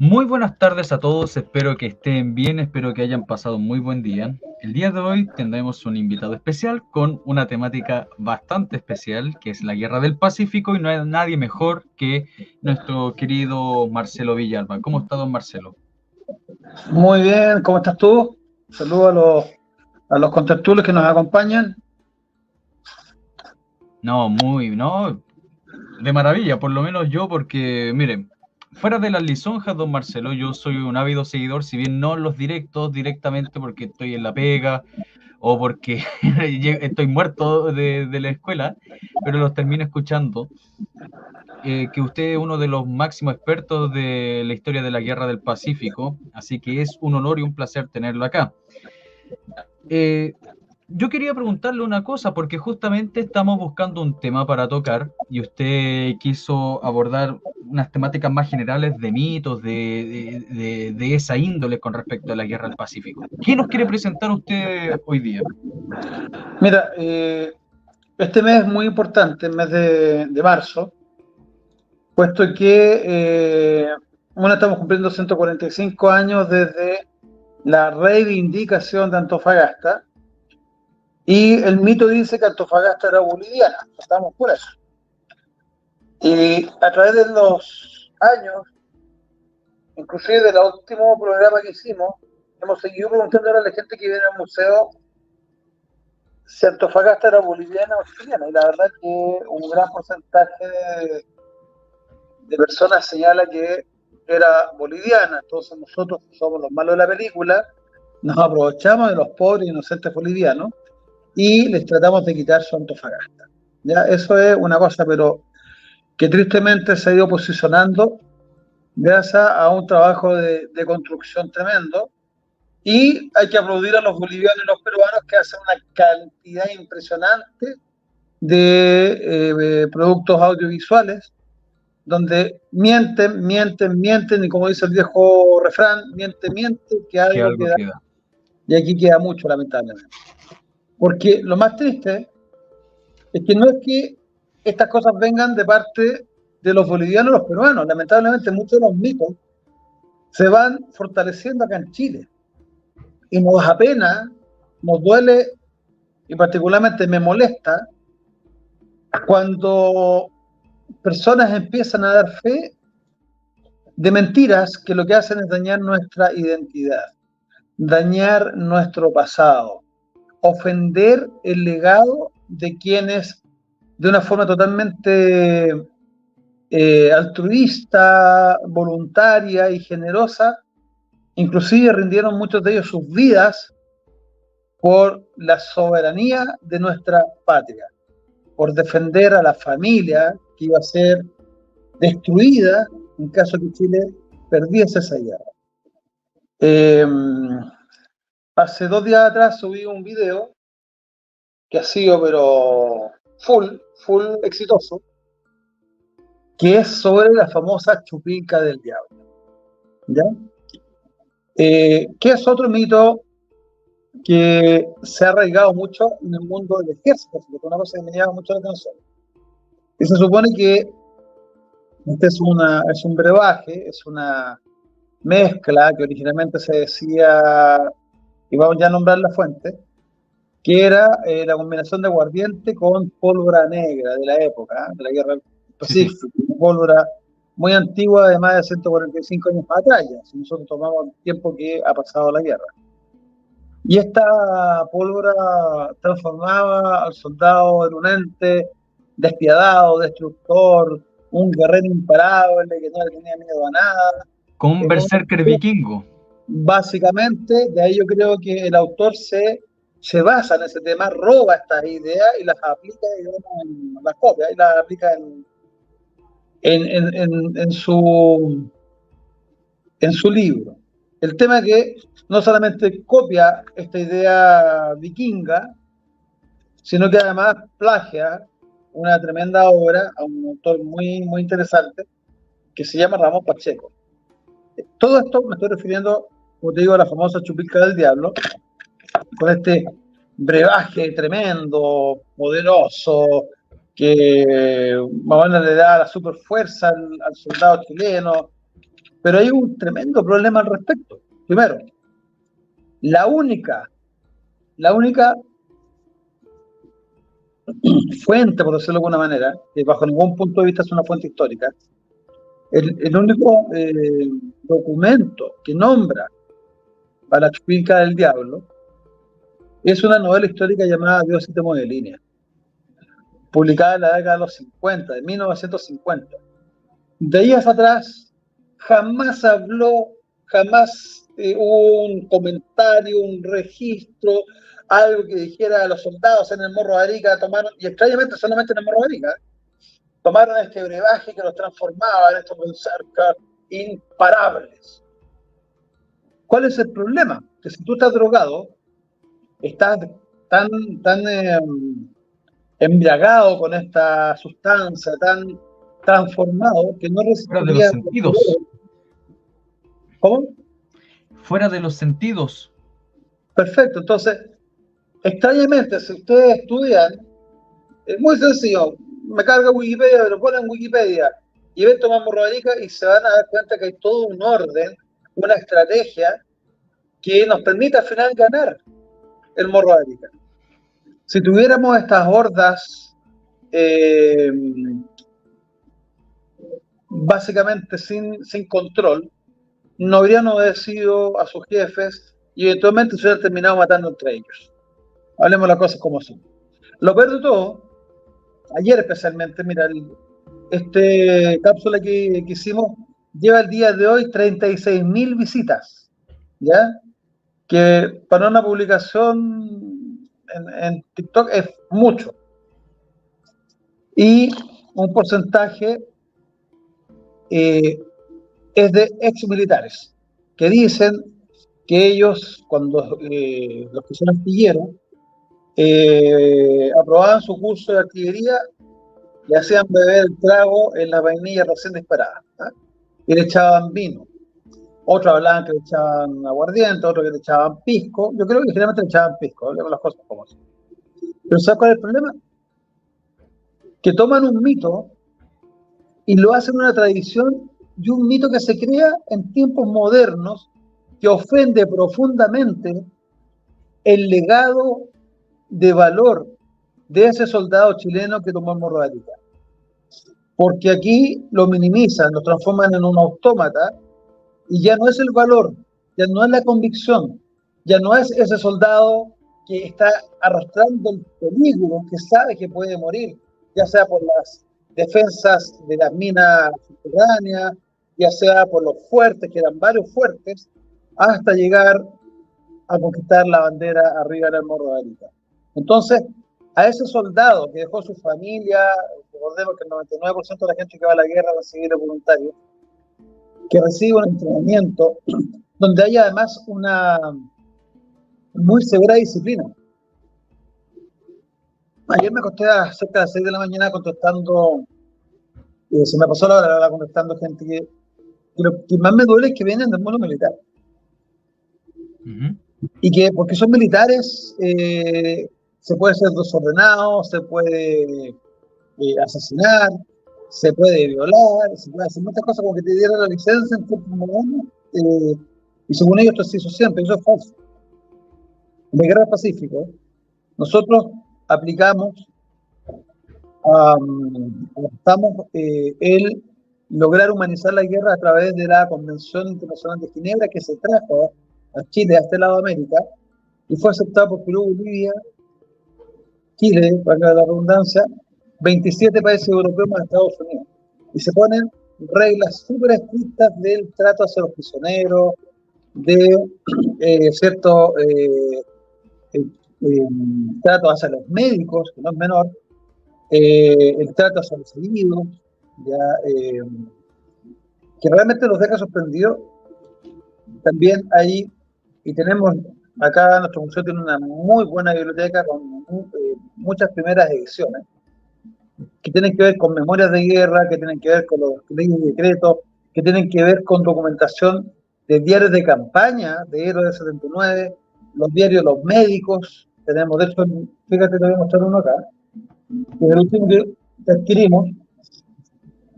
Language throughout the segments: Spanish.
Muy buenas tardes a todos, espero que estén bien, espero que hayan pasado un muy buen día. El día de hoy tendremos un invitado especial con una temática bastante especial, que es la Guerra del Pacífico, y no hay nadie mejor que nuestro querido Marcelo Villalba. ¿Cómo está, don Marcelo? Muy bien, ¿cómo estás tú? Saludos a los contertulios que nos acompañan. No, de maravilla, por lo menos yo, porque, miren, fuera de las lisonjas, don Marcelo, yo soy un ávido seguidor, si bien no en los directos directamente porque estoy en la pega, o porque estoy muerto de la escuela, pero los termino escuchando, que usted es uno de los máximos expertos de la historia de la Guerra del Pacífico, así que es un honor y un placer tenerlo acá. Eh, yo quería preguntarle una cosa, porque justamente estamos buscando un tema para tocar y usted quiso abordar unas temáticas más generales de mitos, de esa índole con respecto a la Guerra del Pacífico. ¿Qué nos quiere presentar usted hoy día? Mira, este mes es muy importante, el mes de marzo, puesto que, bueno, estamos cumpliendo 145 años desde la reivindicación de Antofagasta, y el mito dice que Antofagasta era boliviana, estamos por eso. Y a través de los años, inclusive del último programa que hicimos, hemos seguido preguntando a la gente que viene al museo si Antofagasta era boliviana o chilena, y la verdad que un gran porcentaje de personas señala que era boliviana. Entonces nosotros, que somos los malos de la película, nos aprovechamos de los pobres inocentes bolivianos y les tratamos de quitar su Antofagasta. ¿Ya? Eso es una cosa, pero que tristemente se ha ido posicionando gracias a un trabajo de construcción tremendo. Y hay que aplaudir a los bolivianos y los peruanos que hacen una cantidad impresionante de productos audiovisuales, donde mienten, y como dice el viejo refrán, miente, que Que algo algo queda, queda. y aquí queda mucho, lamentablemente. Porque lo más triste es que no es que estas cosas vengan de parte de los bolivianos o los peruanos, lamentablemente muchos de los mitos se van fortaleciendo acá en Chile, y nos apena, nos duele, y particularmente me molesta cuando personas empiezan a dar fe de mentiras que lo que hacen es dañar nuestra identidad, dañar nuestro pasado, ofender el legado de quienes de una forma totalmente altruista, voluntaria y generosa, inclusive rindieron muchos de ellos sus vidas por la soberanía de nuestra patria, por defender a la familia que iba a ser destruida en caso que Chile perdiese esa guerra. Eh, Hace 2 días atrás subí un video que ha sido, pero full exitoso, que es sobre la famosa chupinca del diablo. ¿Ya? Que es otro mito que se ha arraigado mucho en el mundo del ejército, que es una cosa que me llama mucho la atención. Y se supone que este es un brebaje, es una mezcla que originalmente se decía, y vamos ya a nombrar la fuente, que era la combinación de aguardiente con pólvora negra de la época, de la Guerra del Sí, sí. Pacífico, una pólvora muy antigua, de más de 145 años atrás, ya, si nosotros tomamos el tiempo que ha pasado la guerra. Y esta pólvora transformaba al soldado en un ente despiadado, destructor, un guerrero imparable que no le tenía miedo a nada. Como un En un, berserker vikingo. Básicamente, de ahí yo creo que el autor se basa en ese tema, roba estas ideas y las aplica, digamos, las copia y las aplica en su libro. El tema es que no solamente copia esta idea vikinga, sino que además plagia una tremenda obra a un autor muy interesante que se llama Ramón Pacheco. Todo esto me estoy refiriendo, como te digo, a la famosa chupinca del diablo, con este brebaje tremendo, poderoso, que más o menos le da la super fuerza al soldado chileno, Pero hay un tremendo problema al respecto. Primero, la única fuente, por decirlo de alguna manera, que bajo ningún punto de vista es una fuente histórica, el único documento que nombra a la Chupinca del Diablo es una novela histórica llamada Dios y Temo de Línea, publicada en la década de los 50, de 1950. De ahí hacia atrás, jamás habló, jamás hubo un comentario, un registro, algo que dijera a los soldados en el Morro de Arica tomaron, y extrañamente solamente en el Morro de Arica, tomaron este brebaje que los transformaba en estos berserkers imparables. ¿Cuál es el problema? Que si tú estás drogado, estás tan embriagado con esta sustancia, tan transformado, que no Fuera de los resistirías. sentidos. ¿Cómo? Fuera de los sentidos. Perfecto. Entonces, extrañamente, si ustedes estudian, es muy sencillo. Me carga Wikipedia, lo ponen en Wikipedia y ven Tomás Morro de Arica y se van a dar cuenta que hay todo un orden, una estrategia que nos permite al final ganar el Morro de Arica. Si tuviéramos estas hordas básicamente sin control, no habrían obedecido a sus jefes y eventualmente se hubieran terminado matando entre ellos. Hablemos las cosas como son. Lo peor de todo, ayer especialmente, mira, este cápsula que hicimos lleva el día de hoy 36.000 visitas, ¿ya? Que para una publicación en TikTok es mucho. Y un porcentaje es de ex militares que dicen que ellos, cuando los que son artilleros, aprobaban su curso de artillería, le hacían beber el trago en las vainillas recién disparadas, ¿eh? Y le echaban vino. Otros hablaban que le echaban aguardiente, otros que le echaban pisco. Yo creo que generalmente le echaban pisco, hablemos las cosas como son. Pero ¿sabes cuál es el problema? Que toman un mito y lo hacen una tradición y un mito que se crea en tiempos modernos que ofende profundamente el legado de valor de ese soldado chileno que tomó el Morro de Arica. Porque aquí lo minimizan, lo transforman en un autómata y ya no es el valor, ya no es la convicción, ya no es ese soldado que está arrastrando el peligro, que sabe que puede morir, ya sea por las defensas de las minas subterráneas, ya sea por los fuertes, que eran varios fuertes, hasta llegar a conquistar la bandera arriba del Morro de Arica. Entonces, a ese soldado que dejó su familia, recordemos que el 99% de la gente que va a la guerra va a seguir voluntario, que recibe un entrenamiento donde hay además una muy severa disciplina. Ayer me acosté a cerca de las 6 de la mañana contestando, se me pasó la hora contestando gente que lo que más me duele es que vienen del mundo militar. Y que porque son militares se puede ser desordenado, se puede asesinar, se puede violar, se puede hacer muchas cosas como que te dieran la licencia en tiempos modernos, y según ellos esto se hizo siempre, eso es falso. En la guerra del Pacífico, nosotros aplicamos, adoptamos el lograr humanizar la guerra a través de la Convención Internacional de Ginebra, que se trajo a Chile, a este lado de América, y fue aceptada por Perú, Bolivia, Chile, para la redundancia, 27 países europeos más Estados Unidos. Y se ponen reglas súper estrictas del trato hacia los prisioneros, de cierto trato hacia los médicos, que no es menor, el trato hacia los heridos, ya, que realmente los deja sorprendidos. También hay, y tenemos acá, nuestro museo tiene una muy buena biblioteca con muchas primeras ediciones, que tienen que ver con memorias de guerra, que tienen que ver con los leyes y decretos, que tienen que ver con documentación de diarios de campaña de Héroes del 79, los diarios de los médicos. Tenemos, de hecho, fíjate, te voy a mostrar uno acá, que es el último que adquirimos,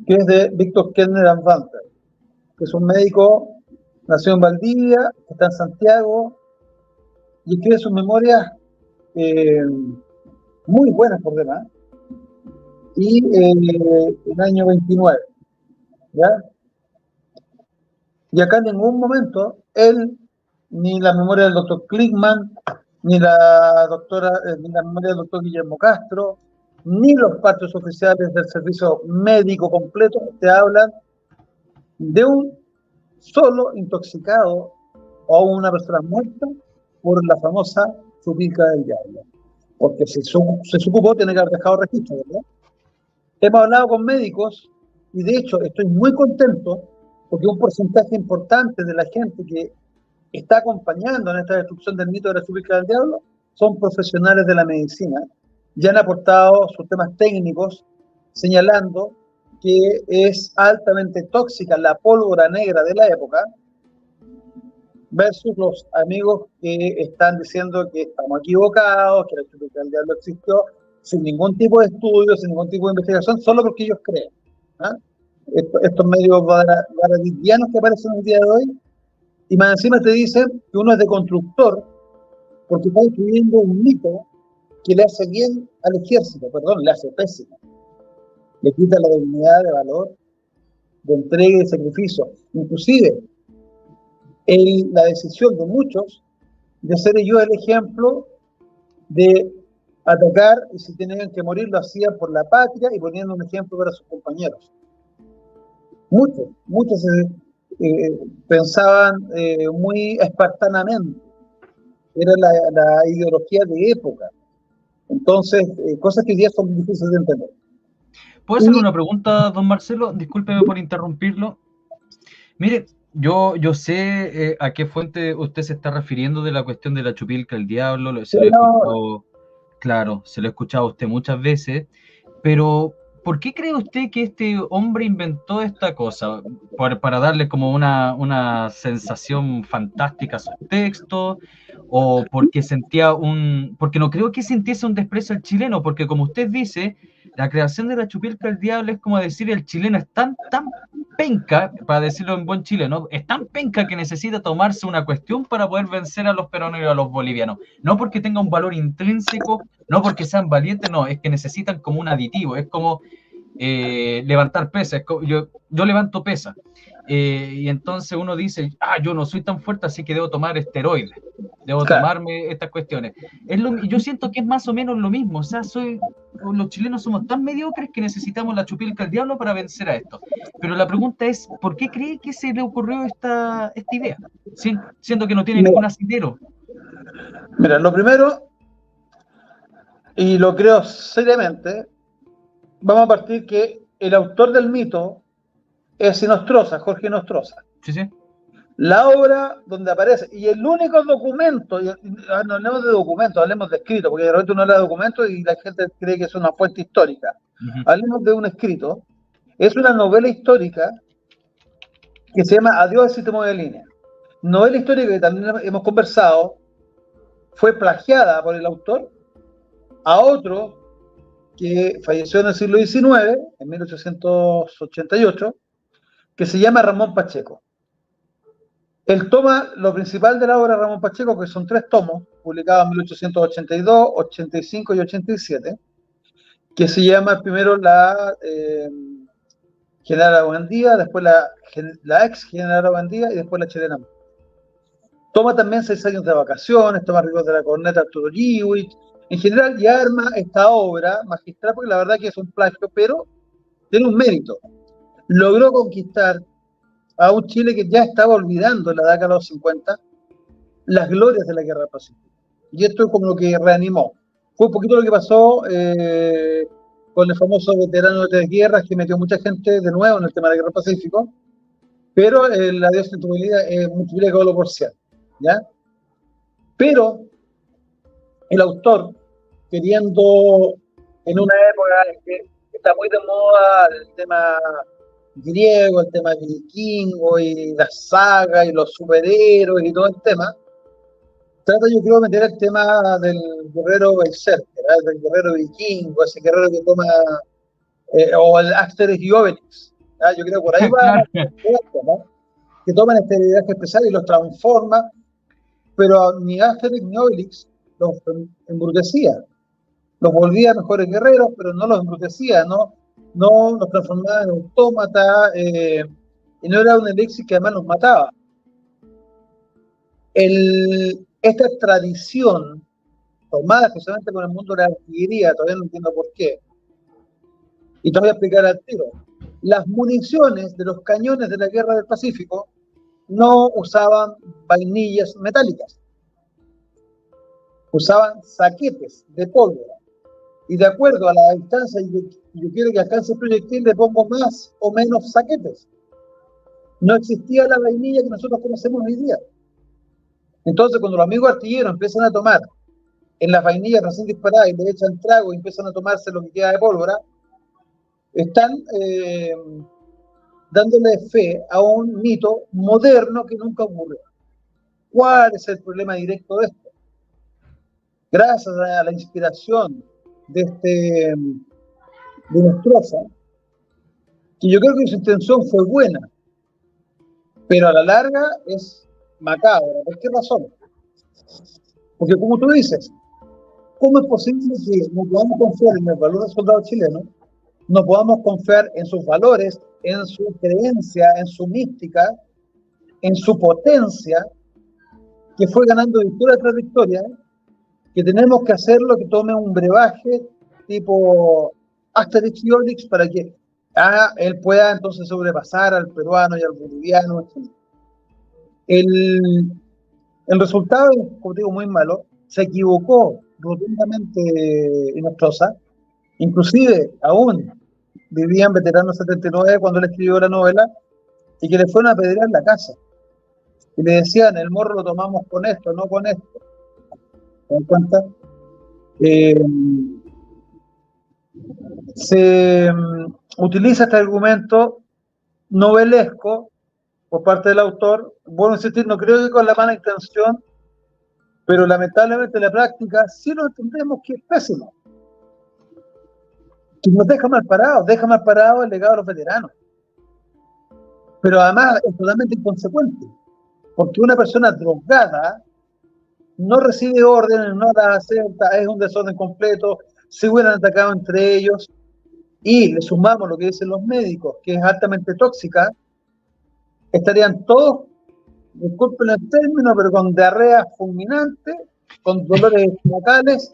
que es de Víctor Kellner and Vanter, que es un médico, nació en Valdivia, está en Santiago, y escribe sus memorias muy buenas por demás, y el año 29, ¿ya? Y acá en ningún momento él, ni la memoria del doctor Klickman, ni ni la memoria del doctor Guillermo Castro, ni los partes oficiales del servicio médico completo te hablan de un solo intoxicado o una persona muerta por la famosa chupilca del diablo. Porque se supo, tiene que haber dejado registro, ¿verdad? Hemos hablado con médicos y de hecho estoy muy contento porque un porcentaje importante de la gente que está acompañando en esta destrucción del mito de la chupilca del diablo son profesionales de la medicina y han aportado sus temas técnicos señalando que es altamente tóxica la pólvora negra de la época versus los amigos que están diciendo que estamos equivocados, que la chupilca del diablo existió sin ningún tipo de estudio, sin ningún tipo de investigación, solo porque ellos creen. ¿Ah? Estos medios varadidianos que aparecen el día de hoy, y más encima te dicen que uno es de constructor porque está escribiendo un mito que le hace bien al ejército, perdón, le hace pésimo. Le quita la dignidad de valor, de entrega y de sacrificio. Inclusive, la decisión de muchos de ser yo el ejemplo de atacar, y si tenían que morir lo hacían por la patria y poniendo un ejemplo para sus compañeros. Muchos pensaban muy espartanamente, era la ideología de época. Entonces, cosas que hoy día son difíciles de entender. ¿Puedo hacerle una pregunta, don Marcelo? Discúlpeme por interrumpirlo. Mire, yo sé a qué fuente usted se está refiriendo de la cuestión de la chupilca del diablo, se lo he escuchado, claro, se lo he escuchado a usted muchas veces, pero ¿por qué cree usted que este hombre inventó esta cosa? ¿Para darle como una sensación fantástica a sus textos? ¿O porque porque no creo que sintiese un desprecio al chileno? Porque como usted dice, la creación de la chupilca del diablo es como decir el chileno es tan penca, para decirlo en buen chileno, es tan penca que necesita tomarse una cuestión para poder vencer a los peruanos y a los bolivianos. No porque tenga un valor intrínseco, no porque sean valientes, no, es que necesitan como un aditivo, es como levantar pesas, yo levanto pesas, y entonces uno dice, yo no soy tan fuerte, así que debo tomar esteroides, debo tomarme estas cuestiones. Yo siento que es más o menos lo mismo, o sea, los chilenos somos tan mediocres que necesitamos la chupilca del diablo para vencer a esto. Pero la pregunta es, ¿por qué cree que se le ocurrió esta idea? Siento que no tiene ningún asidero. Mira, lo primero, y lo creo seriamente, vamos a partir que el autor del mito es Inostroza, Jorge Inostroza. Sí, sí. La obra donde aparece, y el único documento, no hablemos de documento, hablemos de escrito, porque de repente uno habla de documento y la gente cree que es una fuente histórica. Hablemos de un escrito, es una novela histórica que se llama Adiós al sistema de línea. Novela histórica que también hemos conversado, fue plagiada por el autor a otro que falleció en el siglo XIX, en 1888, que se llama Ramón Pacheco. Él toma lo principal de la obra de Ramón Pacheco, que son 3 tomos, publicados en 1882, 85 y 87, que se llama primero la General Aguandía, después la ex General Aguandía y después la Chilena. Toma también 6 años de vacaciones, toma Rigor de la Corneta, Arturo Lliwich, en general, y arma esta obra magistral, porque la verdad que es un plagio, pero tiene un mérito. Logró conquistar a un Chile que ya estaba olvidando en la década de los 50 las glorias de la Guerra del Pacífico. Y esto es como lo que reanimó. Fue un poquito lo que pasó con el famoso veterano de 3 guerras, que metió mucha gente de nuevo en el tema de la Guerra del Pacífico, pero la descentralidad multiplicado por 100, ¿ya? Pero el autor, queriendo en una época en que está muy de moda el tema griego, el tema vikingo y las sagas y los superhéroes y todo el tema, trata, yo creo, de meter el tema del guerrero berserker, del guerrero vikingo, ese guerrero que toma, o el Asterix y Obelix. Yo creo que por ahí va, ¿no? que toman este liderazgo especial y los transforma, pero ni Asterix ni Obelix los embrutecía, los volvía mejores guerreros, pero no los embrutecía, no los transformaba en autómata, y no era un elixir que además los mataba. Esta tradición, tomada especialmente con el mundo de la artillería, todavía no entiendo por qué, y te voy a explicar al tiro. Las municiones de los cañones de la Guerra del Pacífico no usaban vainillas metálicas, usaban saquetes de pólvora. Y de acuerdo a la distancia, yo quiero que alcance el proyectil, le pongo más o menos saquetes. No existía la vainilla que nosotros conocemos hoy día. Entonces, cuando los amigos artilleros empiezan a tomar en las vainillas recién disparadas y le echan trago y empiezan a tomarse lo que queda de pólvora, están dándole fe a un mito moderno que nunca ocurrió. ¿Cuál es el problema directo de esto? Gracias a la inspiración de Nostroza, que yo creo que su intención fue buena, pero a la larga es macabra. ¿Por qué razón? Porque como tú dices, ¿cómo es posible que no podamos confiar en el valor del soldado chileno, no podamos confiar en sus valores, en su creencia, en su mística, en su potencia, que fue ganando victoria tras victoria, que tenemos que hacerlo, que tome un brebaje tipo Asterix y Obelix para que él pueda entonces sobrepasar al peruano y al boliviano? El resultado es, como digo, muy malo. Se equivocó rotundamente en Nostroza. Inclusive, aún vivía en Veterano 79 cuando él escribió la novela, y que le fueron a apedrear la casa. Y le decían, el morro lo tomamos con esto, no con esto. ¿Te das cuenta? Se utiliza este argumento novelesco por parte del autor. Bueno, insistir, no creo que con la mala intención, pero lamentablemente en la práctica sí lo entendemos que es pésimo. Que nos deja mal parado el legado de los veteranos. Pero además es totalmente inconsecuente, porque una persona drogada no recibe órdenes, no las acepta, es un desorden completo, se hubieran atacado entre ellos, y le sumamos lo que dicen los médicos, que es altamente tóxica, estarían todos, disculpen el término, pero con diarrea fulminante, con dolores estomacales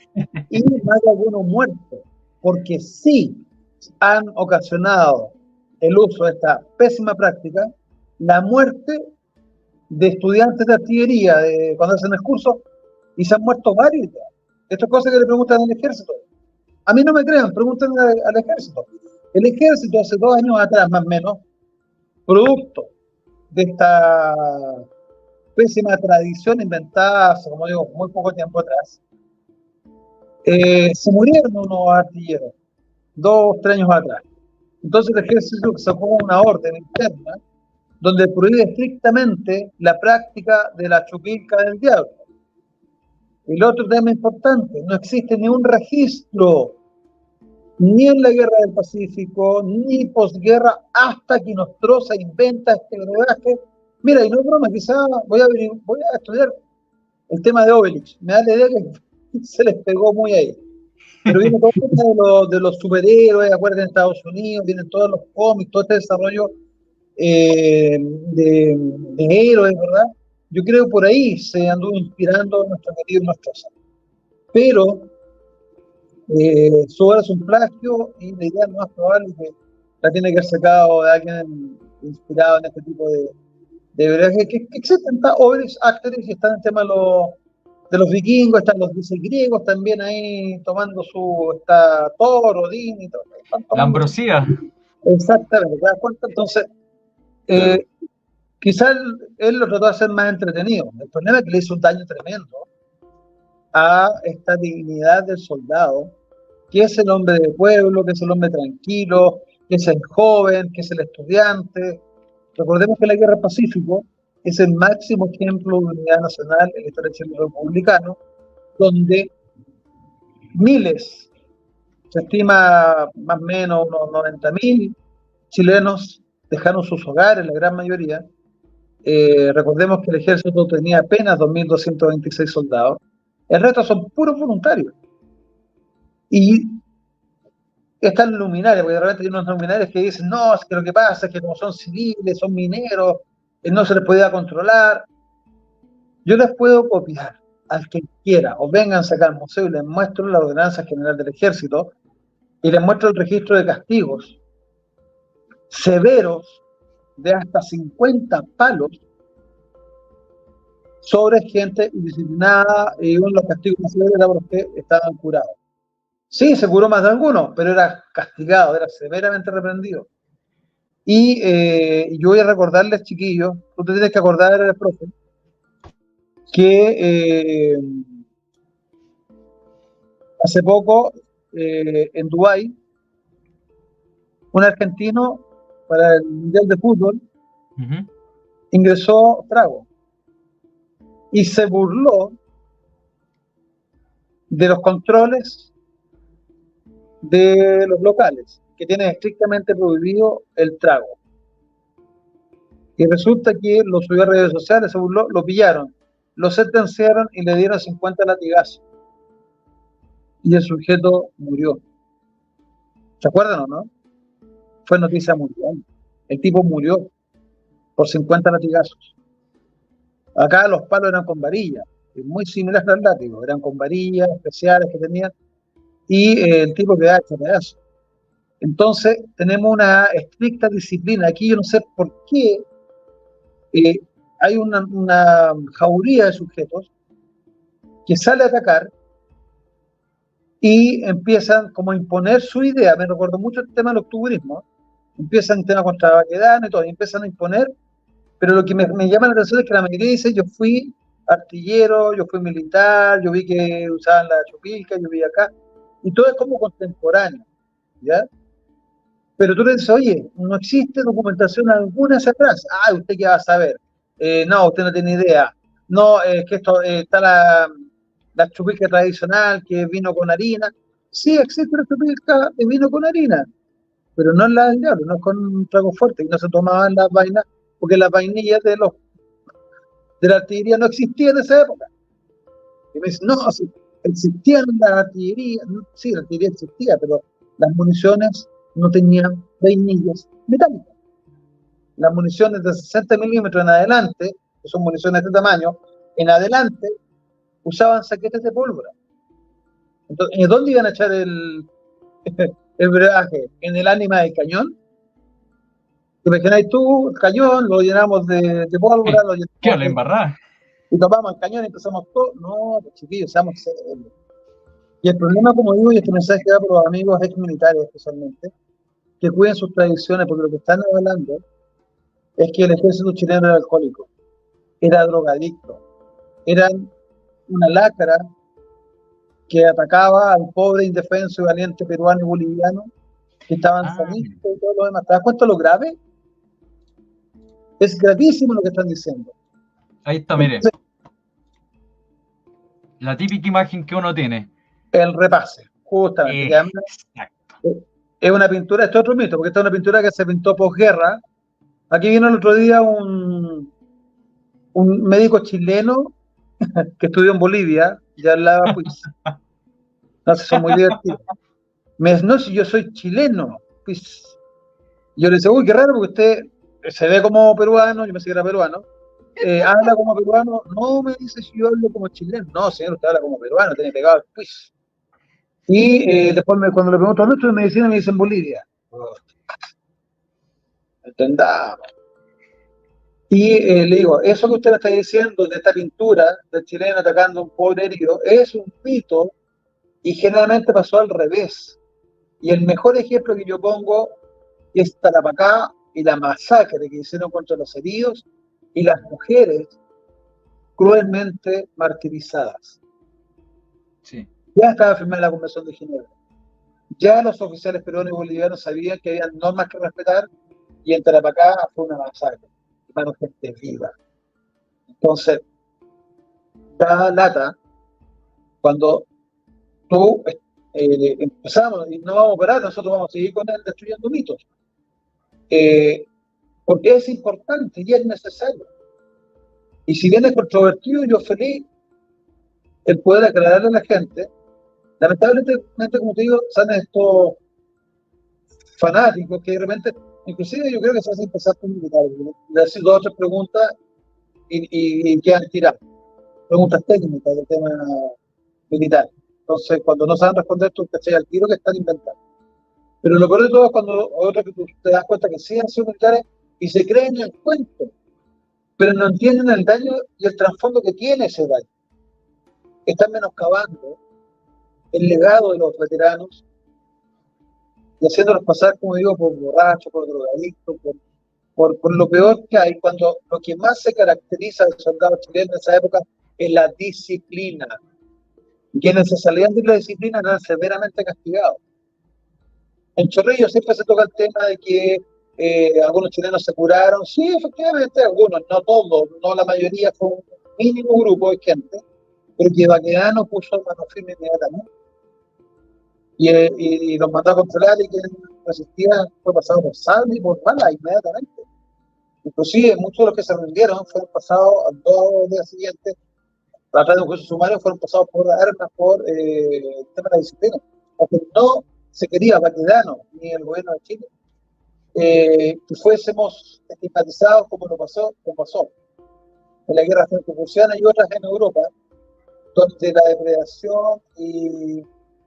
y más de algunos muertos, porque sí han ocasionado el uso de esta pésima práctica la muerte de estudiantes de artillería cuando hacen el curso, y se han muerto varios. Esto es cosa que le preguntan al ejército. A mí no me crean, pregúntenle al ejército. El ejército hace 2 años atrás, más o menos, producto de esta pésima tradición inventada hace, como digo, muy poco tiempo atrás, se murieron unos artilleros 2 o 3 años atrás. Entonces el ejército sacó una orden interna donde prohíbe estrictamente la práctica de la chupilca del diablo. El otro tema importante, no existe ni un registro, ni en la Guerra del Pacífico, ni posguerra, hasta que Nostroza inventa este brebaje. Mira, y no es broma, quizá voy a estudiar el tema de Obelix. Me da la idea que se les pegó muy ahí. Pero viene todo el tema de los superhéroes, acuérdense, en Estados Unidos, vienen todos los cómics, todo este desarrollo de héroes, ¿verdad? Yo creo que por ahí se anduvo inspirando nuestro querido Nostroza. Pero su obra es un plagio, y la idea más probable es que la tiene que haber sacado de alguien inspirado en este tipo de brebajes que existen. Está Obelix, Asterix, y están en el tema de los vikingos, están los dioses griegos también ahí tomando está Thor, Odín y todo. La ambrosía. Exactamente, ¿te das cuenta? Entonces, quizás él lo trató de hacer más entretenido. El problema es que le hizo un daño tremendo a esta dignidad del soldado, que es el hombre de pueblo, que es el hombre tranquilo, que es el joven, que es el estudiante. Recordemos que la Guerra del Pacífico es el máximo ejemplo de unidad nacional en la historia del Chile republicano, donde miles, se estima más o menos unos 90.000 chilenos dejaron sus hogares, la gran mayoría, Recordemos que el ejército tenía apenas 2.226 soldados, el resto son puros voluntarios. Y están luminarias, porque de repente hay unos luminarios que dicen, no, es que lo que pasa es que como son civiles, son mineros, no se les podía controlar. Yo les puedo copiar al que quiera, o vengan a sacar al museo y les muestro la ordenanza general del ejército y les muestro el registro de castigos severos de hasta 50 palos sobre gente indisciplinada, y uno de los castigos más severos era porque estaban curados. Sí, se curó más de algunos, pero era castigado, era severamente reprendido. Y yo voy a recordarles, chiquillos, tú te tienes que acordar, profe, que hace poco en Dubái, un argentino para el Mundial de Fútbol ingresó trago y se burló de los controles de los locales, que tienen estrictamente prohibido el trago. Y resulta que lo subió a redes sociales, se burló, lo pillaron, lo sentenciaron y le dieron 50 latigazos. Y el sujeto murió. ¿Se acuerdan o no? Fue noticia mundial. El tipo murió por 50 latigazos. Acá los palos eran con varillas, muy similares al látigo, eran con varillas especiales que tenían, y el tipo quedaba hecho pedazo. Entonces, tenemos una estricta disciplina. Aquí yo no sé por qué hay una jauría de sujetos que sale a atacar y empiezan como a imponer su idea. Me recuerdo mucho el tema del octubrismo. Empiezan temas contra Baquedano y todo, y empiezan a imponer, pero lo que me llama la atención es que la mayoría dice, yo fui artillero, yo fui militar, yo vi que usaban la chupilca, yo vi acá, y todo es como contemporáneo, ¿ya? Pero tú le dices, oye, no existe documentación alguna hacia atrás. Ah, ¿usted qué va a saber? No, usted no tiene idea. No, es que esto está la chupilca tradicional que vino con harina. Sí, existe la chupilca que vino con harina, pero no es la del diablo, no es con un trago fuerte, y no se tomaban las vainas, porque las vainillas de la artillería no existían en esa época. Y me dicen, no, sí, existían las artillerías, sí, la artillería existía, pero las municiones no tenían vainillas metálicas. Las municiones de 60 milímetros en adelante, que son municiones de tamaño, en adelante usaban saquetes de pólvora. Entonces, ¿dónde iban a echar el brebaje? ¿En el ánima del cañón? ¿Te imagináis tú, el cañón, lo llenamos de pólvora, lo llenamos ¿Qué? La embarrada. y tomamos el cañón y empezamos todo? No, pues, chiquillos, seamos serios. Y el problema, como digo, y este mensaje va por los amigos ex militares especialmente, que cuiden sus tradiciones, porque lo que están hablando es que el ejército chileno era alcohólico, era drogadicto, eran una lacra que atacaba al pobre, indefenso y valiente peruano y boliviano que estaban sanitos y todo lo demás. ¿Te das cuenta de lo grave? Es gravísimo lo que están diciendo. Ahí está, mire. La típica imagen que uno tiene. El repase, justamente. Es una pintura, esto es otro mito, porque esta es una pintura que se pintó posguerra. Aquí vino el otro día un médico chileno que estudió en Bolivia y hablaba, pues, no sé, son muy divertidos. Me dice, no, si yo soy chileno, pues. Yo le decía, uy, qué raro, porque usted se ve como peruano, yo pensé que era peruano, habla como peruano. No, me dice, si yo hablo como chileno. No, señor, usted habla como peruano, tiene pegado el quiz. Y después cuando le pregunto a nuestro de medicina me dicen Bolivia. Entendamos. Y le digo, eso que usted me está diciendo de esta pintura del chileno atacando a un pobre herido es un mito y generalmente pasó al revés. Y el mejor ejemplo que yo pongo es Tarapacá y la masacre que hicieron contra los heridos y las mujeres cruelmente martirizadas. Sí. Ya estaba firmada la Convención de Ginebra. Ya los oficiales peruanos y bolivianos sabían que había normas que respetar y en Tarapacá fue una masacre. Hermano, gente viva. Entonces, da lata cuando tú empezamos y no vamos a parar, nosotros vamos a seguir con él destruyendo mitos. Porque es importante y es necesario. Y si bien es controvertido, yo feliz el poder aclararle a la gente. Lamentablemente, como te digo, salen estos fanáticos que de repente, inclusive yo creo que se hacen pasar por militares, le hacen dos o tres preguntas y quedan tirados. Preguntas técnicas del tema militar. Entonces, cuando no saben responder, tú cachai al tiro que están inventando. Pero lo peor de todo es cuando otros que tú te das cuenta que sí han sido militares y se creen el cuento, pero no entienden el daño y el trasfondo que tiene ese daño. Están menoscabando el legado de los veteranos y haciéndolos pasar, como digo, por borrachos, por drogadictos, por lo peor que hay, cuando lo que más se caracteriza al soldado chileno en esa época es la disciplina. Quienes se salían de la disciplina eran severamente castigados. En Chorrillos siempre se toca el tema de que algunos chilenos se curaron. Sí, efectivamente, algunos, no todos, no la mayoría, fue un mínimo grupo de gente, pero que Baquedano puso mano firme inmediatamente. Y los mandó a controlar y quien resistía fue pasado por sable y por bala inmediatamente. Inclusive muchos de los que se rindieron fueron pasados a 2 días siguientes, a través de un juicio sumario, fueron pasados por armas por el tema de la disciplina. Porque no se quería Baquedano ni el gobierno de Chile que fuésemos estigmatizados como pasó en la guerra franco-prusiana y otras en Europa, donde la depredación y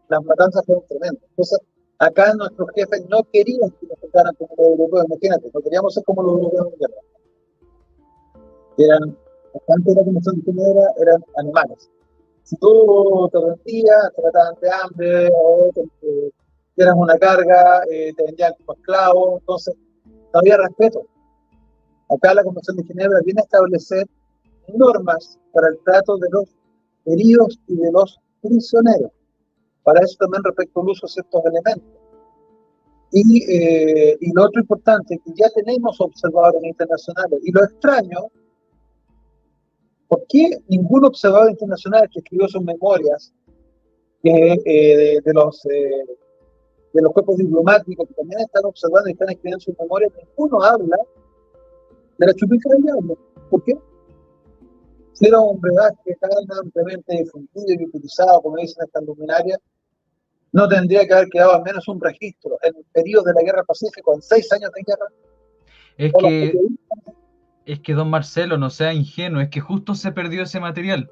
las matanzas fueron tremendas. Entonces, acá nuestros jefes no querían que nos trataran como los europeos, imagínate, no queríamos ser como los europeos en guerra. Eran, bastante de la Convención de Ginebra, eran animales. Si tú te rendías, te trataban de hambre, o eras una carga, te vendían como esclavo, entonces no había respeto. Acá la Convención de Ginebra viene a establecer normas para el trato de los heridos y de los prisioneros. Para eso también respecto al uso de ciertos elementos. Y lo otro importante, que ya tenemos observadores internacionales, y lo extraño, ¿por qué ningún observador internacional que escribió sus memorias de los cuerpos diplomáticos que también están observando y están escribiendo sus memorias, ninguno habla de la chupica del diablo? ¿Por qué? Si era un brebaje tan ampliamente difundido y utilizado, como dicen estas luminarias, no tendría que haber quedado al menos un registro en el periodo de la Guerra Pacífica, en 6 años de guerra. Es que don Marcelo, no sea ingenuo, es que justo se perdió ese material.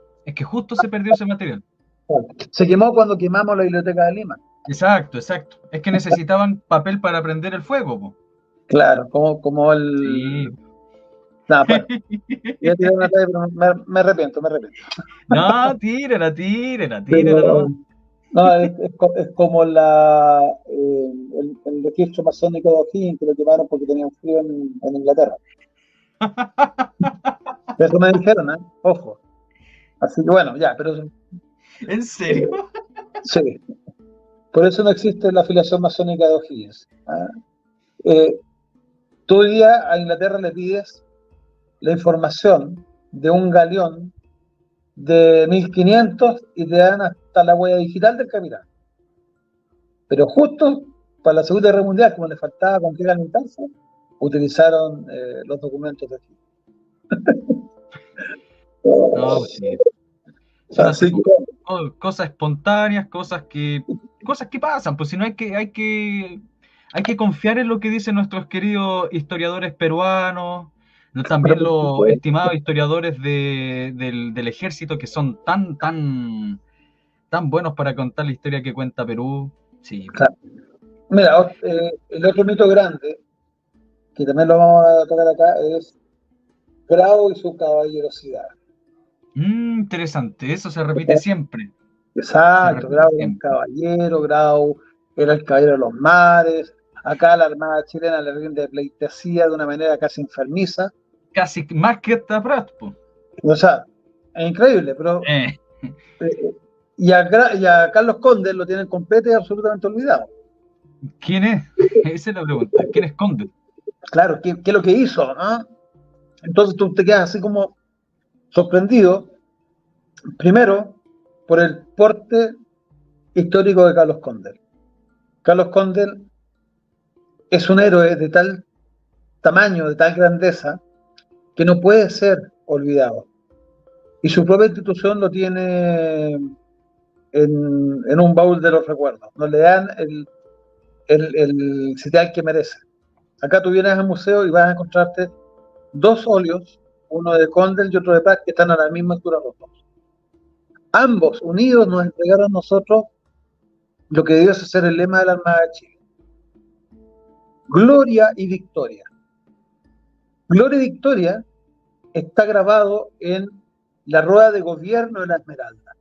Se quemó cuando quemamos la Biblioteca de Lima. Exacto. Es que necesitaban papel para prender el fuego, po. Claro, como el... Sí. No, bueno, voy a tirar una talla, pero me arrepiento. No, tírala, Pero, no. no, es como el registro masónico de O'Higgins, que lo quemaron porque tenían frío en Inglaterra. Eso me dijeron, ojo. Así que bueno, ya, pero... ¿En serio? Sí. Por eso no existe la afiliación masónica de O'Higgins. Tú hoy día a Inglaterra le pides la información de un galeón de 1500 y te dan hasta la huella digital del capitán. Pero justo para la Segunda Guerra Mundial, como le faltaba con qué calentarse, utilizaron los documentos de aquí. No, sí. Cosas espontáneas, cosas que pasan, pues si no hay que confiar en lo que dicen nuestros queridos historiadores peruanos, también los estimados historiadores del ejército, que son tan buenos para contar la historia que cuenta Perú. Sí. Claro. Mira, el otro mito grande, que también lo vamos a tocar acá, es Grau y su caballerosidad. Interesante, eso se repite siempre. Exacto, Grau era un caballero, Grau era el caballero de los mares. Acá la Armada chilena le rinde pleitesía de una manera casi enfermiza. Casi más que hasta Prat, po. O sea, es increíble, pero... y a Carlos Conde lo tienen completo y absolutamente olvidado. ¿Quién es? Esa es la pregunta. ¿Quién es Conde? Claro, ¿qué es lo que hizo? Entonces tú te quedas así como sorprendido, primero, por el porte histórico de Carlos Condel. Carlos Condel es un héroe de tal tamaño, de tal grandeza, que no puede ser olvidado. y su propia institución lo tiene en un baúl de los recuerdos. No le dan el sitial que merece. Acá tú vienes al museo y vas a encontrarte dos óleos, uno de Condell y otro de Prat, que están a la misma altura los dos. Ambos unidos nos entregaron a nosotros lo que debió ser el lema de la Armada de Chile: Gloria y Victoria. Gloria y Victoria está grabado en la rueda de gobierno de la Esmeralda.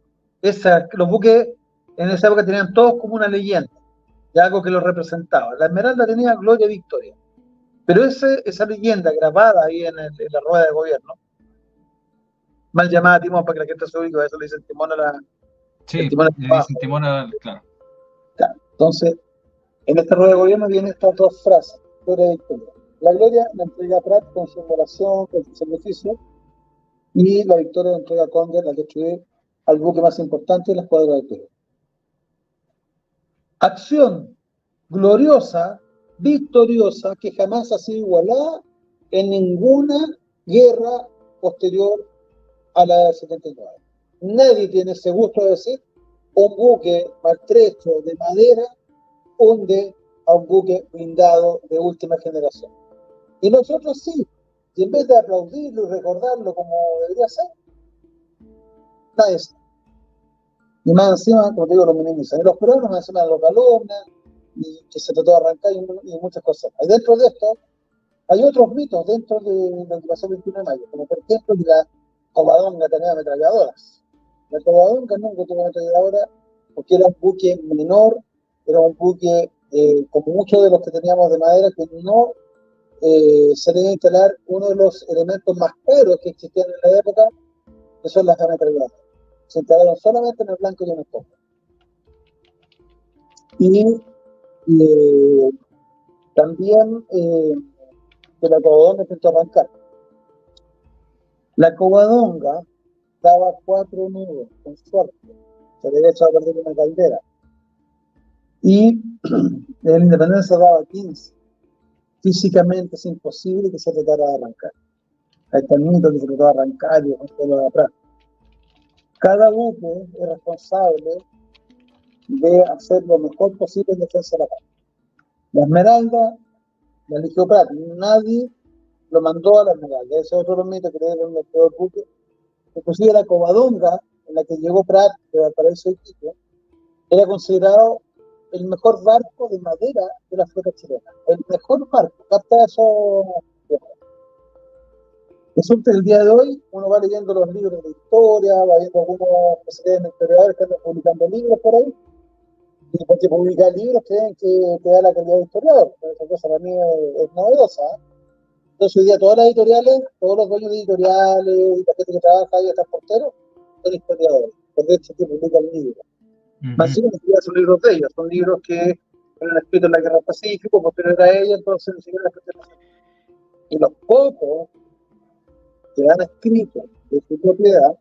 Los buques en esa época tenían todos como una leyenda, y algo que los representaba. La Esmeralda tenía Gloria y Victoria, pero esa leyenda grabada ahí en la rueda de gobierno, mal llamada timón para que la gente se ubique, eso le dicen timón a la... Sí, el timón le abajo. dicen timón claro. Entonces, en esta rueda de gobierno vienen estas dos frases: Gloria y Victoria. La gloria la entrega Prat con su inmolación, con su sacrificio, y la victoria la entrega Condell al destruir al buque más importante de la escuadra de Perú. Acción gloriosa, victoriosa, que jamás ha sido igualada en ninguna guerra posterior a la del 79. Nadie tiene ese gusto de decir un buque maltrecho de madera hunde a un buque blindado de última generación. Y nosotros sí, y en vez de aplaudirlo y recordarlo como debería ser, nadie sabe. Y más encima, como te digo, lo minimizan. Y los peruanos más encima lo calumnian, y que se trató de arrancar y muchas cosas. Y dentro de esto, hay otros mitos dentro de lo que pasó el 21 de mayo, como por ejemplo que la Covadonga tenía ametralladoras. La Covadonga nunca tuvo ametralladora porque era un buque menor, era un buque como muchos de los que teníamos de madera, que no se debe instalar uno de los elementos más caros que existían en la época, que son las ametralladoras. Se instalaron solamente en el blanco y en el rojo. Y también que la Covadonga intentó arrancar. La Covadonga daba 4 nudos, con suerte. Se le había echado a perder una caldera. Y la Independencia daba 15. Físicamente es imposible que se tratara de arrancar. Ahí está el mito que se trató de arrancar y de lo de atrás. Cada buque es responsable de hacer lo mejor posible en defensa de la paz. La Esmeralda la eligió Prat. Nadie lo mandó a la Esmeralda. Ese es otro mito que le dieron el peor buque. Inclusive la Covadonga, en la que llegó Prat de Valparaíso y Iquique, era considerado el mejor barco de madera de la flota chilena. El mejor barco. Capta eso. Resulta que el día de hoy uno va leyendo los libros de historia, va viendo algunos que se creen historiadores que andan publicando libros por ahí, y porque publicar libros creen que te da la calidad de historiador. Esa cosa para mí es novedosa. Entonces hoy día todas las editoriales, todos los dueños de editoriales, y la gente que trabaja ahí, transporteros, son historiadores, por hecho que publican libros. Más bien, son libros de ellos, son libros que fueron escritos en la Guerra del Pacífico, posterior a ella, entonces ni siquiera la. Y los pocos que han escrito de su propiedad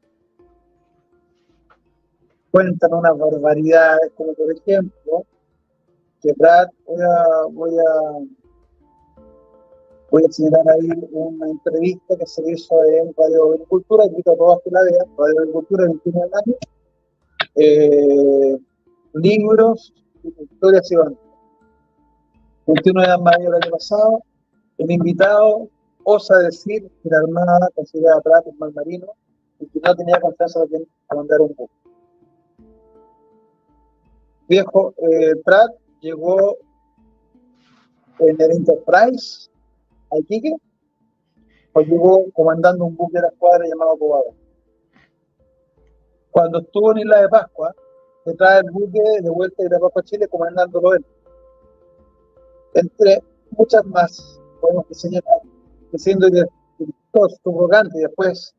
cuentan unas barbaridades, como por ejemplo, que Prat, voy a señalar ahí una entrevista que se hizo en Radio Agricultura, invito a todos que la vean, Radio Agricultura, el 21 de mayo, libros, historias y bandas. 21 de mayo del año pasado, el invitado osa decir que la Armada consideraba a Prat un mal marino y que no tenía confianza en mandar un buque. Viejo, Prat llegó en el Enterprise a Iquique, o llegó comandando un buque de la escuadra llamado Cobado. Cuando estuvo en Isla de Pascua, se trae el buque de vuelta de Isla de Pascua a Chile comandándolo él. Entre muchas más, podemos señalar, que siendo director subrogante y después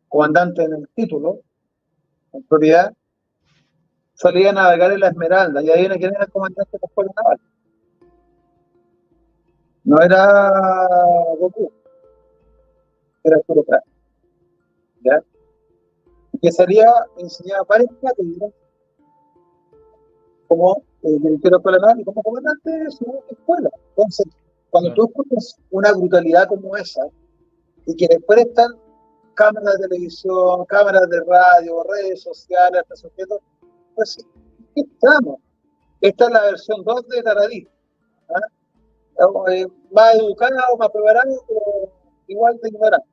comandante en el título, en propiedad, solía navegar en la Esmeralda, y ahí viene quién era el comandante de la escuela naval. No era Goku, era Arturo Prat. ¿Ya? Y que salía, enseñaba varias cátedras como director de la escuela naval y como comandante de su escuela. Entonces, cuando tú escuchas una brutalidad como esa, y que después están cámaras de televisión, cámaras de radio, redes sociales, hasta sujetos. Pues aquí estamos. Esta es la versión 2 de Taradí. Más educado, más preparado, pero igual de ignorante.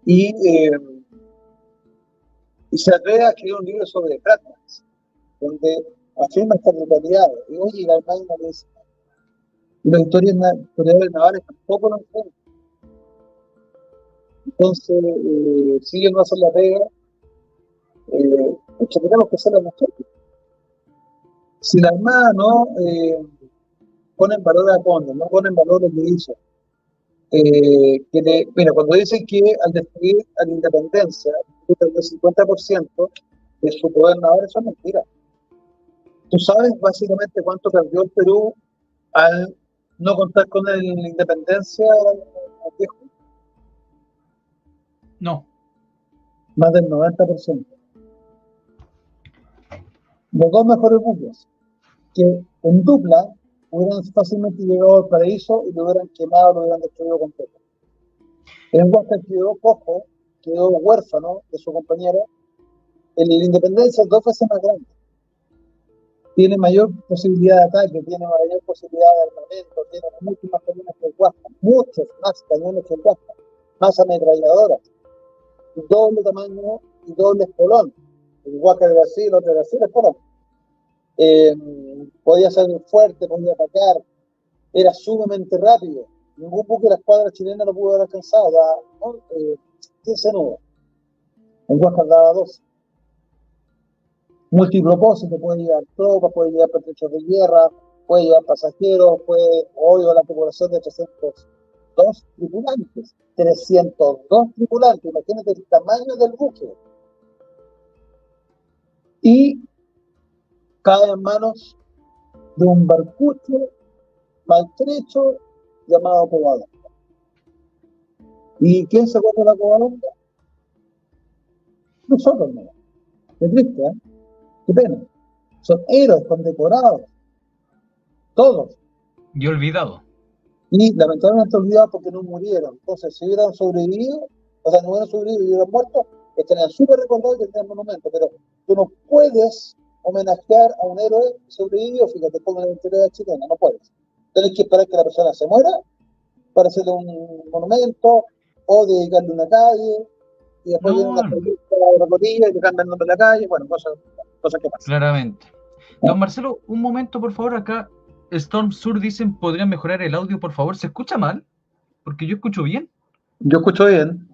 Y se atreve a escribir un libro sobre Pratmas, donde afirma esta brutalidad. Y oye, la hermana le dice, y los historiadores navales tampoco lo entienden. Entonces, si ellos no hacen la pega, tenemos que hacerla nosotros. Si la Armada no pone en valor a Conde, no pone en valor lo que hizo, mira, cuando dicen que al destruir a la independencia, el 50% de su poder naval, eso es mentira. ¿Tú sabes básicamente cuánto perdió el Perú al no contar con la independencia al viejo? No. Más del 90%. Los dos mejores buques, que en dupla hubieran fácilmente llegado al paraíso y lo hubieran quemado, lo hubieran destruido completo. En Huáscar quedó cojo, quedó huérfano de su compañera. En la independencia es 2 veces más grande. Tiene mayor posibilidad de ataque, tiene mayor posibilidad de armamento, tiene muchos más cañones que el Huáscar, muchos más cañones que el Huáscar, más ametralladoras, doble tamaño y doble espolón. El Huáscar era así, el otro era así, el espolón. Podía ser fuerte, podía atacar, era sumamente rápido. Ningún buque de la escuadra chilena lo pudo haber alcanzado, daba 15 nudos. El Huáscar daba 12. Multipropósito, puede llevar tropas, puede llevar pertrechos de guerra, puede llevar pasajeros, puede, obvio, la tripulación de 302 tripulantes. 302 tripulantes, imagínate el tamaño del buque. Y cae en manos de un barcucho maltrecho llamado Covadonga. ¿Y quién se acuerda de la Covadonga? Nosotros, no. Qué triste, ¿eh? Qué pena. Son héroes condecorados. Todos. Y olvidado. Y lamentablemente olvidados porque no murieron. Entonces, si hubieran sobrevivido, o sea, no hubieran sobrevivido y hubieran muerto, estarían súper recordados y tendrían monumentos. Pero tú no puedes homenajear a un héroe que sobrevivió, fíjate, como en la historia chilena, no puedes. Tienes que esperar que la persona se muera para hacerle un monumento o dedicarle una calle y después viene una película de la rodilla y le cambian el nombre de la calle, bueno, cosas que pasan. Claramente. Don Marcelo, un momento, por favor, acá Storm Sur dicen, ¿podrían mejorar el audio, por favor? ¿Se escucha mal? Porque yo escucho bien. Yo escucho bien.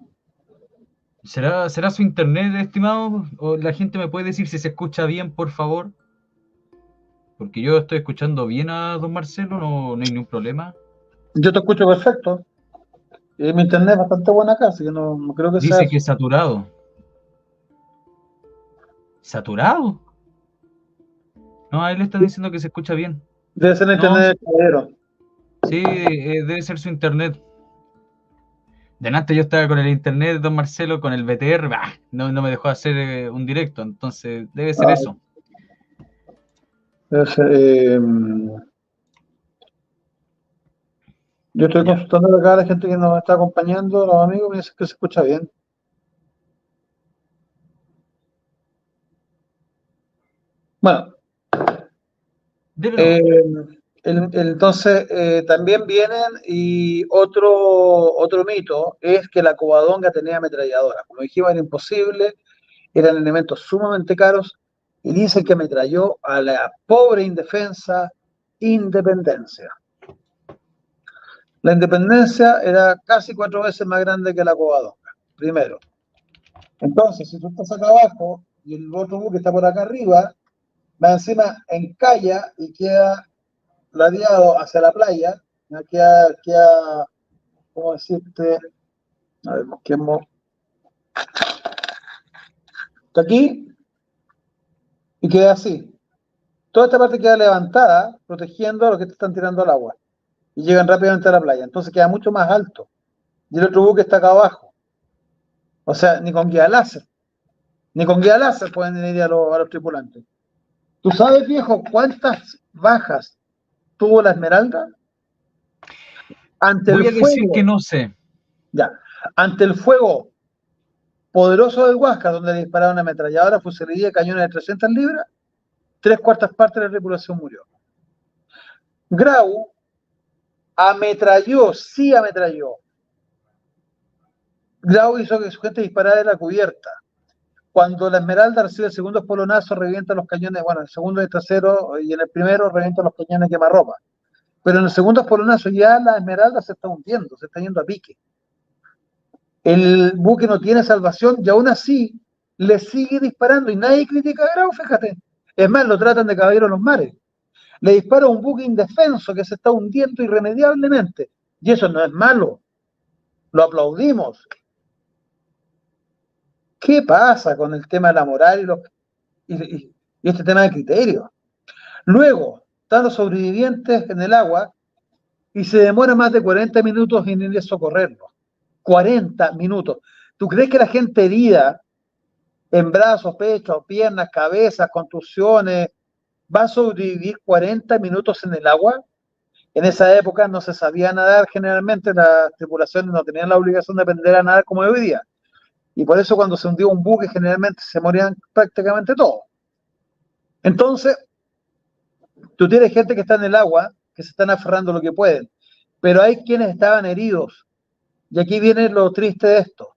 ¿Será su internet, estimado? ¿O la gente me puede decir si se escucha bien, por favor? Porque yo estoy escuchando bien a don Marcelo, no hay ningún problema. Yo te escucho perfecto. Mi internet es bastante buena acá, así que no creo que sea... Dice que es saturado. ¿Saturado? No, a él le están diciendo que se escucha bien. Debe ser el internet del caballero. Sí, debe ser su internet. Delante yo estaba con el internet, don Marcelo, con el BTR, no me dejó hacer un directo, entonces debe ser eso. Debe ser, yo estoy consultando acá a la gente que nos está acompañando, los amigos, me dicen que se escucha bien. Bueno, entonces también vienen y otro mito es que la Covadonga tenía ametralladora. Como dijimos, era imposible, eran elementos sumamente caros y dicen que ametralló a la pobre indefensa Independencia. La Independencia era casi 4 veces más grande que la Covadonga, primero. Entonces, si tú estás acá abajo y el otro buque está por acá arriba, va encima encalla y queda ladeado hacia la playa, queda, ¿cómo decirte? A ver, busquemos. Está aquí y queda así. Toda esta parte queda levantada, protegiendo a los que te están tirando al agua. Y llegan rápidamente a la playa. Entonces queda mucho más alto. Y el otro buque está acá abajo. O sea, ni con guía láser. Ni con guía láser pueden ir a los tripulantes. ¿Tú sabes, viejo, cuántas bajas tuvo la Esmeralda? Ante Voy el a decir fuego. que no sé. Ya. Ante el fuego poderoso del Huáscar, donde le dispararon ametralladoras, fusilería y cañones de 300 libras, 3/4 de la tripulación murió. Grau ametralló, sí ametralló. Grau hizo que su gente disparara de la cubierta. Cuando la Esmeralda recibe el segundo espolonazo, revienta los cañones, bueno, el segundo y el tercero, y en el primero revienta los cañones quemarropa. Pero en el segundo espolonazo ya la Esmeralda se está hundiendo, se está yendo a pique. El buque no tiene salvación y aún así le sigue disparando y nadie critica a Grau, fíjate. Es más, lo tratan de caballero en los mares. Le dispara a un buque indefenso que se está hundiendo irremediablemente. Y eso no es malo. Lo aplaudimos. ¿Qué pasa con el tema de la moral y este tema de criterio? Luego, están los sobrevivientes en el agua y se demora más de 40 minutos en ir a socorrerlos. 40 minutos. ¿Tú crees que la gente herida en brazos, pechos, piernas, cabezas, contusiones, va a sobrevivir 40 minutos en el agua? En esa época no se sabía nadar generalmente, las tripulaciones no tenían la obligación de aprender a nadar como hoy día. Y por eso cuando se hundió un buque generalmente se morían prácticamente todos. Entonces, tú tienes gente que está en el agua, que se están aferrando lo que pueden, pero hay quienes estaban heridos. Y aquí viene lo triste de esto.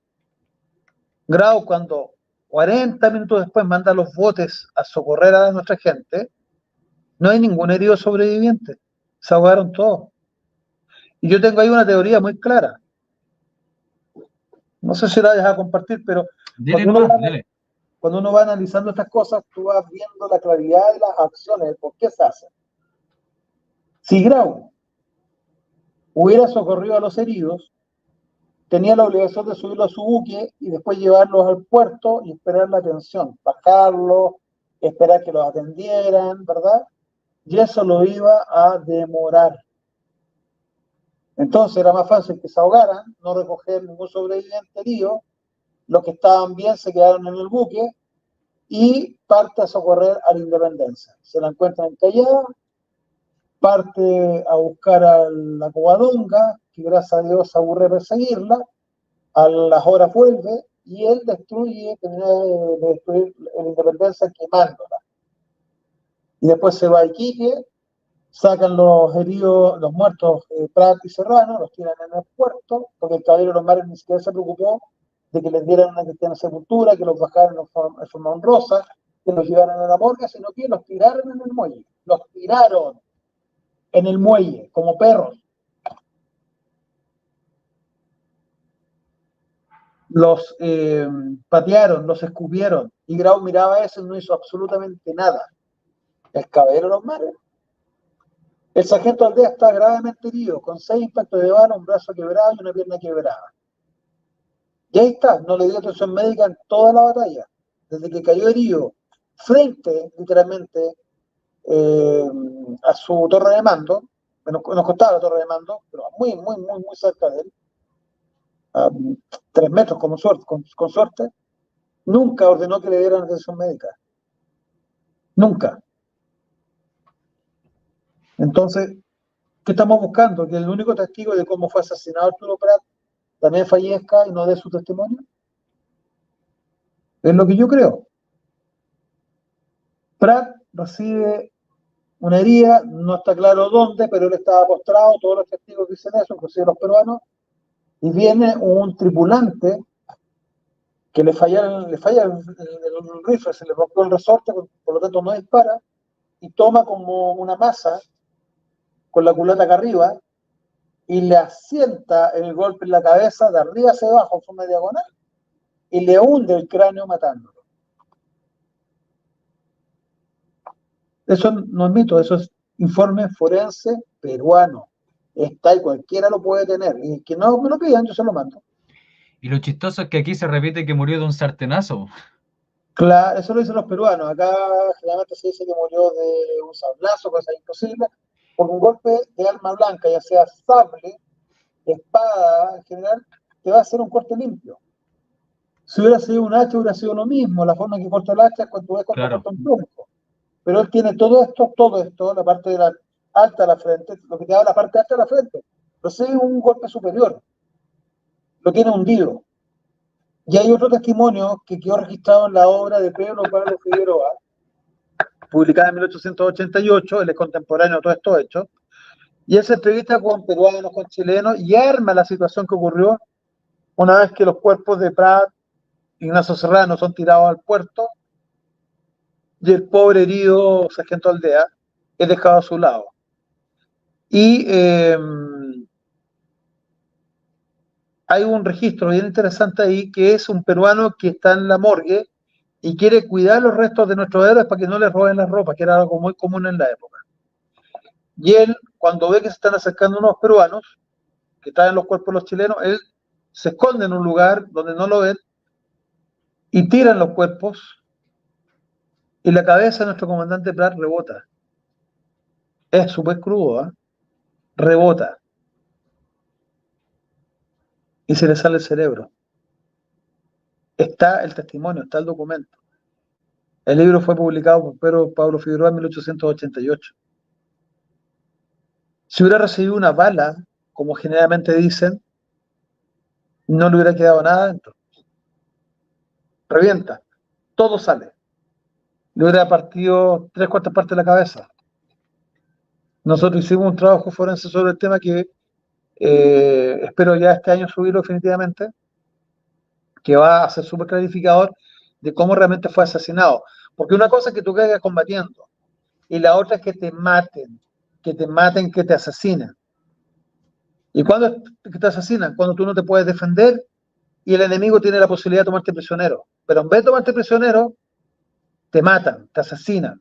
Grau, cuando 40 minutos después manda los botes a socorrer a nuestra gente, no hay ningún herido sobreviviente. Se ahogaron todos. Y yo tengo ahí una teoría muy clara. No sé si la vayas a compartir, pero Dile cuando uno, nomás, va, dile. cuando uno va analizando estas cosas, tú vas viendo la claridad de las acciones, el por qué se hacen. Si Grau hubiera socorrido a los heridos, tenía la obligación de subirlo a su buque y después llevarlos al puerto y esperar la atención, bajarlos, esperar que los atendieran, ¿verdad? Y eso lo iba a demorar. Entonces era más fácil que se ahogaran, no recoger ningún sobreviviente herido, los que estaban bien se quedaron en el buque y parte a socorrer a la Independencia. Se la encuentran encallada, parte a buscar a la Covadonga, que gracias a Dios se aburre perseguirla, a las horas vuelve y él termina de destruir la Independencia quemándola. Y después se va a Iquique, sacan los heridos, los muertos Prat y Serrano, los tiran en el puerto, porque el caballero de los mares ni siquiera se preocupó de que les dieran una cristiana sepultura, que los bajaran en forma honrosa, que los llevaran a la morgue, sino que los tiraron en el muelle. Los tiraron en el muelle, como perros. Los patearon, los escupieron, y Grau miraba eso y no hizo absolutamente nada. El caballero de los mares. El sargento Aldea está gravemente herido, con 6 impactos de bala, un brazo quebrado y una pierna quebrada. Y ahí está, no le dio atención médica en toda la batalla, desde que cayó herido frente, literalmente, a su torre de mando, nos costaba la torre de mando, pero muy, muy, muy, muy cerca de él, a 3 metros con suerte, nunca ordenó que le dieran atención médica. Nunca. Entonces, ¿qué estamos buscando? ¿Que el único testigo de cómo fue asesinado Arturo Prat también fallezca y no dé su testimonio? Es lo que yo creo. Prat recibe una herida, no está claro dónde, pero él estaba postrado, todos los testigos dicen eso, inclusive los peruanos, y viene un tripulante que le falla el rifle, se le rompió el resorte, por lo tanto no dispara, y toma como una masa con la culata acá arriba y le asienta el golpe en la cabeza de arriba hacia abajo en forma diagonal y le hunde el cráneo matándolo. Eso no es mito, eso es informe forense peruano. Está y cualquiera lo puede tener. Y que no me lo pidan, yo se lo mando. Y lo chistoso es que aquí se repite que murió de un sartenazo. Claro, eso lo dicen los peruanos. Acá generalmente se dice que murió de un sablazo, cosa imposible, por un golpe de arma blanca, ya sea sable, espada, en general, te va a hacer un corte limpio. Si hubiera sido un hacha, hubiera sido lo mismo. La forma en que corta el hacha es cuando ves cuando Claro. corta un tronco. Pero él tiene todo esto, la parte de la alta de la frente, lo que te da la parte alta de la frente. Pero sí un golpe superior. lo tiene hundido. Y hay otro testimonio que quedó registrado en la obra de Pedro Pablo Figueroa, publicada en 1888, él es contemporáneo de todo esto hecho, y él se entrevista con peruanos, con chilenos, y arma la situación que ocurrió una vez que los cuerpos de Prat y Ignacio Serrano son tirados al puerto, y el pobre herido sargento Aldea es dejado a su lado. Y hay un registro bien interesante ahí, que es un peruano que está en la morgue y quiere cuidar los restos de nuestros héroes para que no les roben la ropa, que era algo muy común en la época. Y él, cuando ve que se están acercando unos peruanos, que traen los cuerpos de los chilenos, él se esconde en un lugar donde no lo ven y tiran los cuerpos y la cabeza de nuestro comandante Prat rebota. Es súper crudo, ¿eh? Rebota y se le sale el cerebro. Está el testimonio, está el documento. El libro fue publicado por Pedro Pablo Figueroa en 1888. Si hubiera recibido una bala, como generalmente dicen, no le hubiera quedado nada dentro. Revienta, todo sale. Le hubiera partido 3/4 partes de la cabeza. Nosotros hicimos un trabajo forense sobre el tema que espero ya este año subirlo definitivamente, que va a ser súper clarificador de cómo realmente fue asesinado. Porque una cosa es que tú caigas combatiendo y la otra es que te maten, que te asesinen. ¿Y cuándo es que te asesinan? Cuando tú no te puedes defender y el enemigo tiene la posibilidad de tomarte prisionero. Pero en vez de tomarte prisionero, te matan, te asesinan.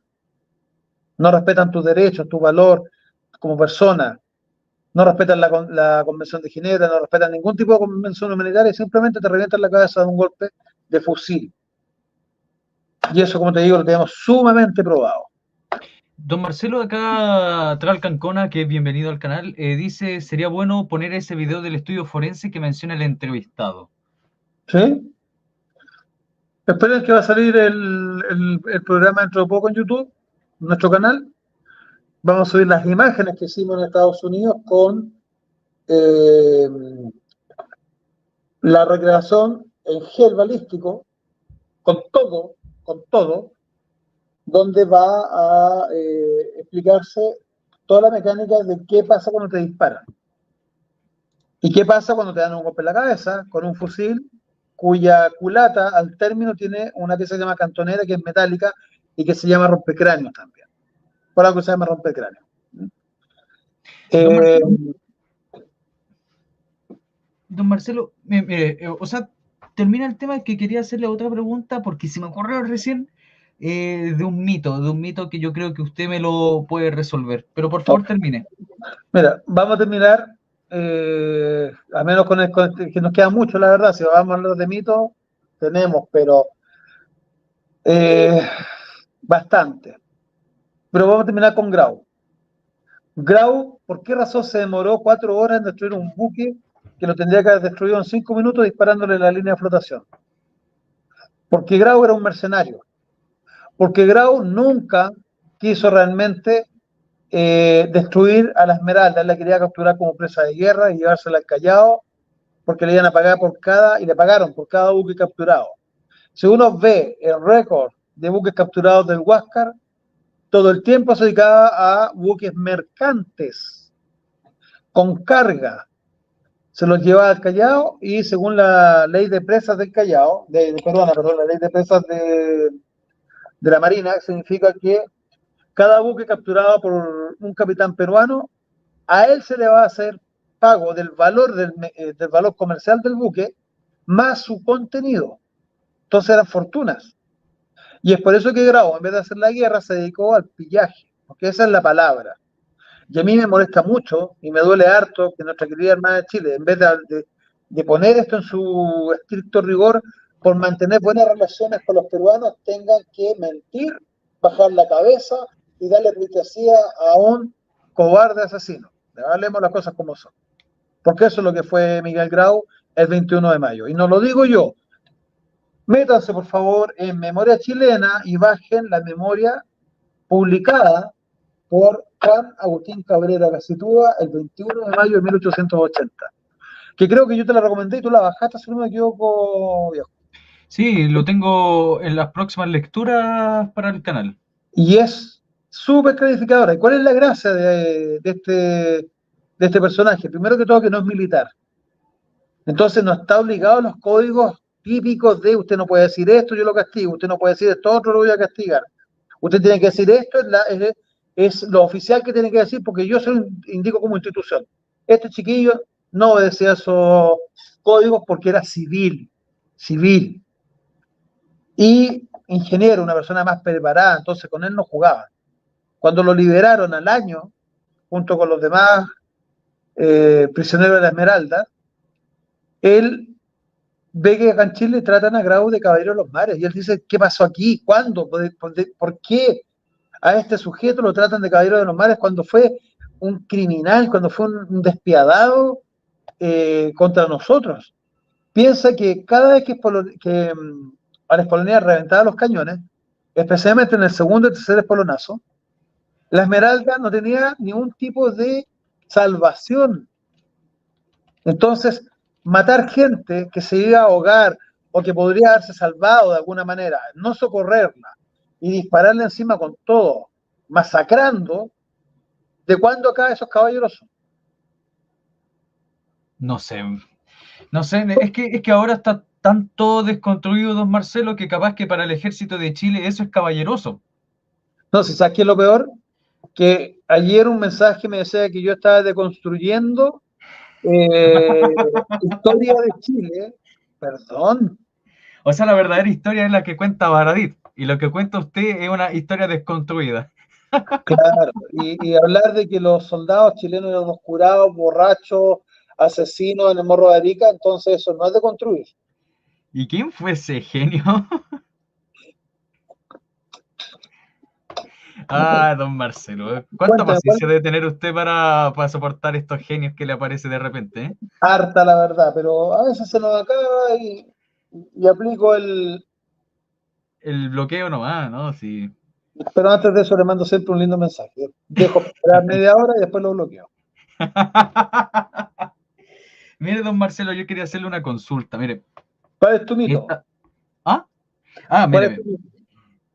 No respetan tus derechos, tu valor como persona. No respetan la Convención de Ginebra, no respetan ningún tipo de convención humanitaria y simplemente te revientan la cabeza de un golpe de fusil. Y eso, como te digo, lo tenemos sumamente probado. Don Marcelo, acá Tralcancona, que es bienvenido al canal, dice, sería bueno poner ese video del estudio forense que menciona el entrevistado. ¿Sí? Esperen que va a salir el programa dentro de poco en YouTube, en nuestro canal. Vamos a subir las imágenes que hicimos en Estados Unidos con la recreación en gel balístico, con todo, donde va a explicarse toda la mecánica de qué pasa cuando te disparan. ¿Y qué pasa cuando te dan un golpe en la cabeza con un fusil cuya culata al término tiene una pieza que se llama cantonera, que es metálica y que se llama rompecráneos también? Por algo se llama rompecráneo. Don Marcelo, o sea, termina el tema que quería hacerle otra pregunta porque se me ocurrió recién de un mito que yo creo que usted me lo puede resolver. Pero por favor, termine. Mira, vamos a terminar, a menos que nos queda mucho, la verdad. Si vamos a hablar de mitos, tenemos, pero bastante. Pero vamos a terminar con Grau. Grau, ¿por qué razón se demoró 4 horas en destruir un buque que lo tendría que haber destruido en 5 minutos disparándole la línea de flotación? Porque Grau era un mercenario. Porque Grau nunca quiso realmente destruir a la Esmeralda. Él la quería capturar como presa de guerra y llevársela al Callao, porque le iban a pagar y le pagaron por cada buque capturado. Si uno ve el récord de buques capturados del Huáscar, todo el tiempo se dedicaba a buques mercantes con carga. Se los llevaba al Callao y según la ley de presas del Callao, la ley de presas de la Marina, significa que cada buque capturado por un capitán peruano, a él se le va a hacer pago del valor comercial del buque más su contenido. Entonces eran fortunas. Y es por eso que Grau, en vez de hacer la guerra, se dedicó al pillaje, porque esa es la palabra. Y a mí me molesta mucho y me duele harto que nuestra querida Armada de Chile, en vez de poner esto en su estricto rigor, por mantener buenas relaciones con los peruanos, tengan que mentir, bajar la cabeza y darle pleitesía a un cobarde asesino. Hablemos las cosas como son. Porque eso es lo que fue Miguel Grau el 21 de mayo. Y no lo digo yo. Métanse, por favor, en Memoria Chilena y bajen la memoria publicada por Juan Agustín Cabrera Gacitúa el 21 de mayo de 1880. que creo que yo te la recomendé y tú la bajaste, si no me equivoco, viejo. Sí, lo tengo en las próximas lecturas para el canal. Y es súper clarificadora. ¿Y cuál es la gracia de este personaje? Primero que todo, que no es militar. Entonces no está obligado a los códigos típicos de usted no puede decir esto, yo lo castigo, usted no puede decir esto otro, lo voy a castigar. Usted tiene que decir esto, es lo oficial que tiene que decir, porque yo se lo indico como institución. Este chiquillo no obedecía esos códigos porque era civil, civil. Y ingeniero, una persona más preparada, entonces con él no jugaba. Cuando lo liberaron al año, junto con los demás prisioneros de la Esmeralda, él ve que acá en Chile tratan a Grau de caballero de los mares. Y él dice, ¿qué pasó aquí? ¿Cuándo? ¿Por qué a este sujeto lo tratan de caballero de los mares cuando fue un criminal, cuando fue un despiadado contra nosotros? Piensa que cada vez que a la Espolonía reventaba los cañones, especialmente en el segundo y tercer espolonazo, la Esmeralda no tenía ningún tipo de salvación. Entonces, matar gente que se iba a ahogar o que podría haberse salvado de alguna manera, no socorrerla y dispararle encima con todo, masacrando, ¿de cuándo acá esos caballeros son? No sé, no sé, es que ahora está tan todo desconstruido, don Marcelo, que capaz que para el ejército de Chile eso es caballeroso. No, si sabes qué es lo peor, que ayer un mensaje me decía que yo estaba deconstruyendo eh, historia de Chile, perdón, O sea, la verdadera historia es la que cuenta Baradit, y lo que cuenta usted es una historia desconstruida. claro, y hablar de que los soldados chilenos eran unos curados, borrachos, asesinos en el Morro de Arica, entonces eso no es de construir. ¿Y quién fue ese genio? Ah, don Marcelo, ¿cuánta Cuéntame, paciencia debe tener usted para soportar estos genios que le aparece de repente, eh? harta la verdad, pero a veces se nos acaba y aplico el... El bloqueo nomás, ¿no? Sí. Pero antes de eso le mando siempre un lindo mensaje. Dejo esperar media hora y después lo bloqueo. Mire, don Marcelo, yo quería hacerle una consulta. Mire, ¿Cuál es tu mito? esta... ¿Ah? Ah, ¿Cuál es mire, tu mito?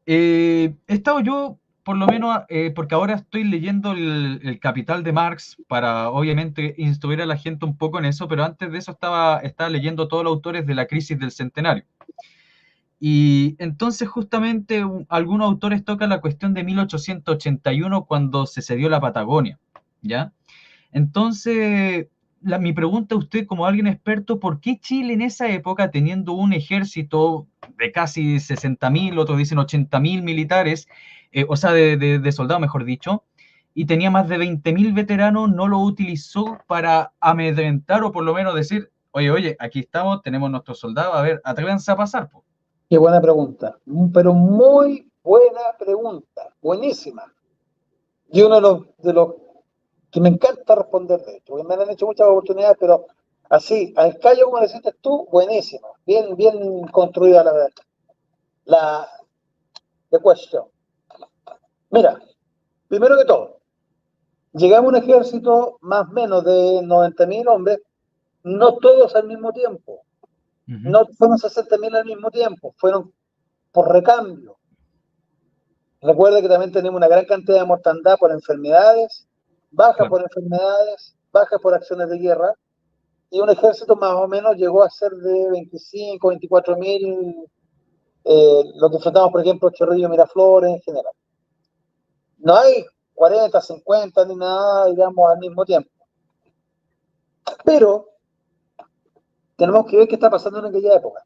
he estado yo, por lo menos, porque ahora estoy leyendo el Capital de Marx para, obviamente, instruir a la gente un poco en eso, pero antes de eso estaba leyendo todos los autores de la crisis del centenario. Y entonces justamente algunos autores tocan la cuestión de 1881 cuando se cedió la Patagonia, ¿ya? Entonces, mi pregunta a usted como alguien experto, ¿por qué Chile en esa época, teniendo un ejército de casi 60.000, otros dicen 80.000 militares, o sea, de soldados, mejor dicho, y tenía más de 20.000 veteranos, no lo utilizó para amedrentar o por lo menos decir, oye, oye, aquí estamos, tenemos nuestros soldados, a ver, atrévanse a pasar, po? Qué buena pregunta, pero muy buena pregunta, buenísima. Y uno de los que me encanta responder de esto, porque me han hecho muchas oportunidades, pero así, al callo como deciste tú, buenísima, bien, bien construida la verdad. La de cuestión. Mira, primero que todo, llegamos a un ejército más o menos de 90.000 hombres, no todos al mismo tiempo, Uh -huh. no fueron 60.000 al mismo tiempo, fueron por recambio. Recuerda que también tenemos una gran cantidad de mortandad por enfermedades, baja Claro. por enfermedades, baja por acciones de guerra, y un ejército más o menos llegó a ser de 25, 24.000, lo que enfrentamos, por ejemplo, Chorrillo, Miraflores en general. No hay 40, 50 ni nada, digamos, al mismo tiempo. Pero tenemos que ver qué está pasando en aquella época.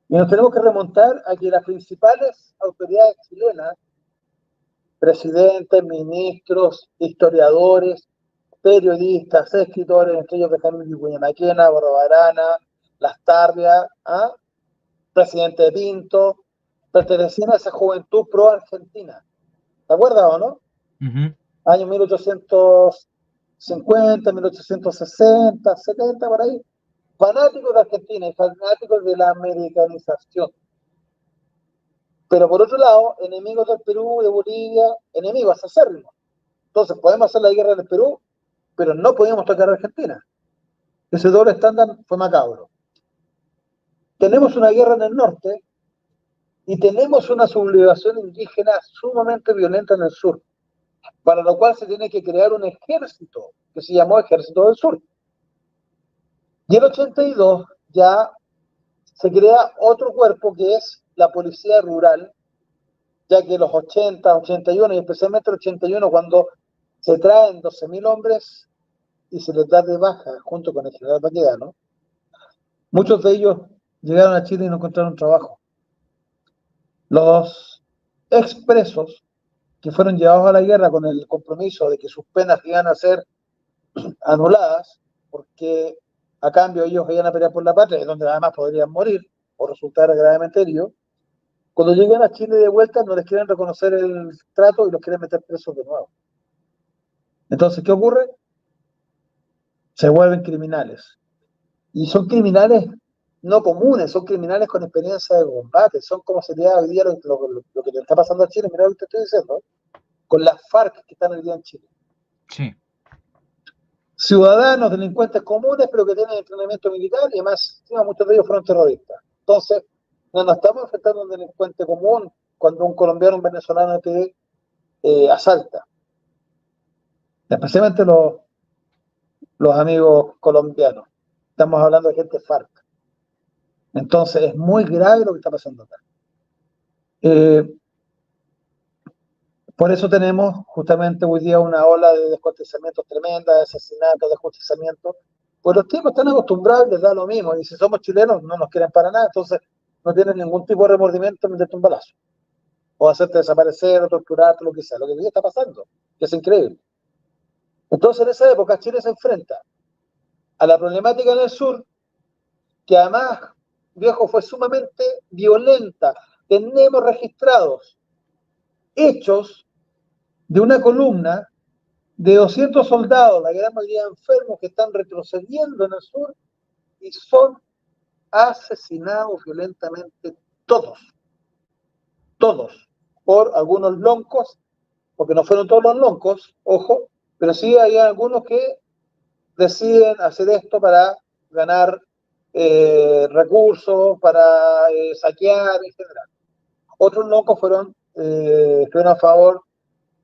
Y nos tenemos que remontar a que las principales autoridades chilenas, presidentes, ministros, historiadores, periodistas, escritores, entre ellos Benjamín Vicuña Maquena, Barbarana, Lastarria, ¿ah? Presidente Pinto, pertenecían a esa juventud pro-argentina. ¿Te acuerdas o no? Uh -huh. Años 1850, 1860, 70, por ahí. Fanáticos de Argentina y fanáticos de la americanización. Pero por otro lado, enemigos del Perú, de Bolivia, enemigos acérrimos. Entonces, podemos hacer la guerra en el Perú, pero no podíamos tocar a Argentina. Ese doble estándar fue macabro. Tenemos una guerra en el norte y tenemos una sublevación indígena sumamente violenta en el sur, para lo cual se tiene que crear un ejército que se llamó Ejército del Sur. Y en el 82 ya se crea otro cuerpo que es la Policía Rural, ya que los 80, 81 y especialmente el 81, cuando se traen 12.000 hombres y se les da de baja junto con el general Baquedano, muchos de ellos llegaron a Chile y no encontraron trabajo. Los expresos que fueron llevados a la guerra con el compromiso de que sus penas iban a ser anuladas, porque a cambio ellos iban a pelear por la patria, donde además podrían morir o resultar gravemente heridos, cuando lleguen a Chile de vuelta no les quieren reconocer el trato y los quieren meter presos de nuevo. Entonces, ¿qué ocurre? Se vuelven criminales. Y son criminales no comunes, son criminales con experiencia de combate, son como sería hoy día lo que le está pasando a Chile, mira lo que te estoy diciendo, con las FARC que están hoy día en Chile. Sí. Ciudadanos, delincuentes comunes, pero que tienen entrenamiento militar y además, muchos de ellos fueron terroristas. Entonces, no nos estamos enfrentando a un delincuente común cuando un colombiano o un venezolano te asalta. Especialmente los amigos colombianos. Estamos hablando de gente FARC. Entonces, es muy grave lo que está pasando acá. Por eso tenemos justamente hoy día una ola de descuartizamientos tremenda, de asesinatos, de ajusticiamientos. Pues los tipos están acostumbrados y les da lo mismo. Y si somos chilenos, no nos quieren para nada. Entonces, no tienen ningún tipo de remordimiento en meterte un balazo. O hacerte desaparecer, o torturarte, lo que sea. Lo que hoy día está pasando, que es increíble. Entonces, en esa época, Chile se enfrenta a la problemática en el sur, que además, viejo, fue sumamente violenta. Tenemos registrados hechos de una columna de 200 soldados, la gran mayoría enfermos, que están retrocediendo en el sur y son asesinados violentamente todos, por algunos loncos, porque no fueron todos los loncos, ojo, pero sí hay algunos que deciden hacer esto para ganar recursos, para saquear en general. Otros loncos estuvieron a favor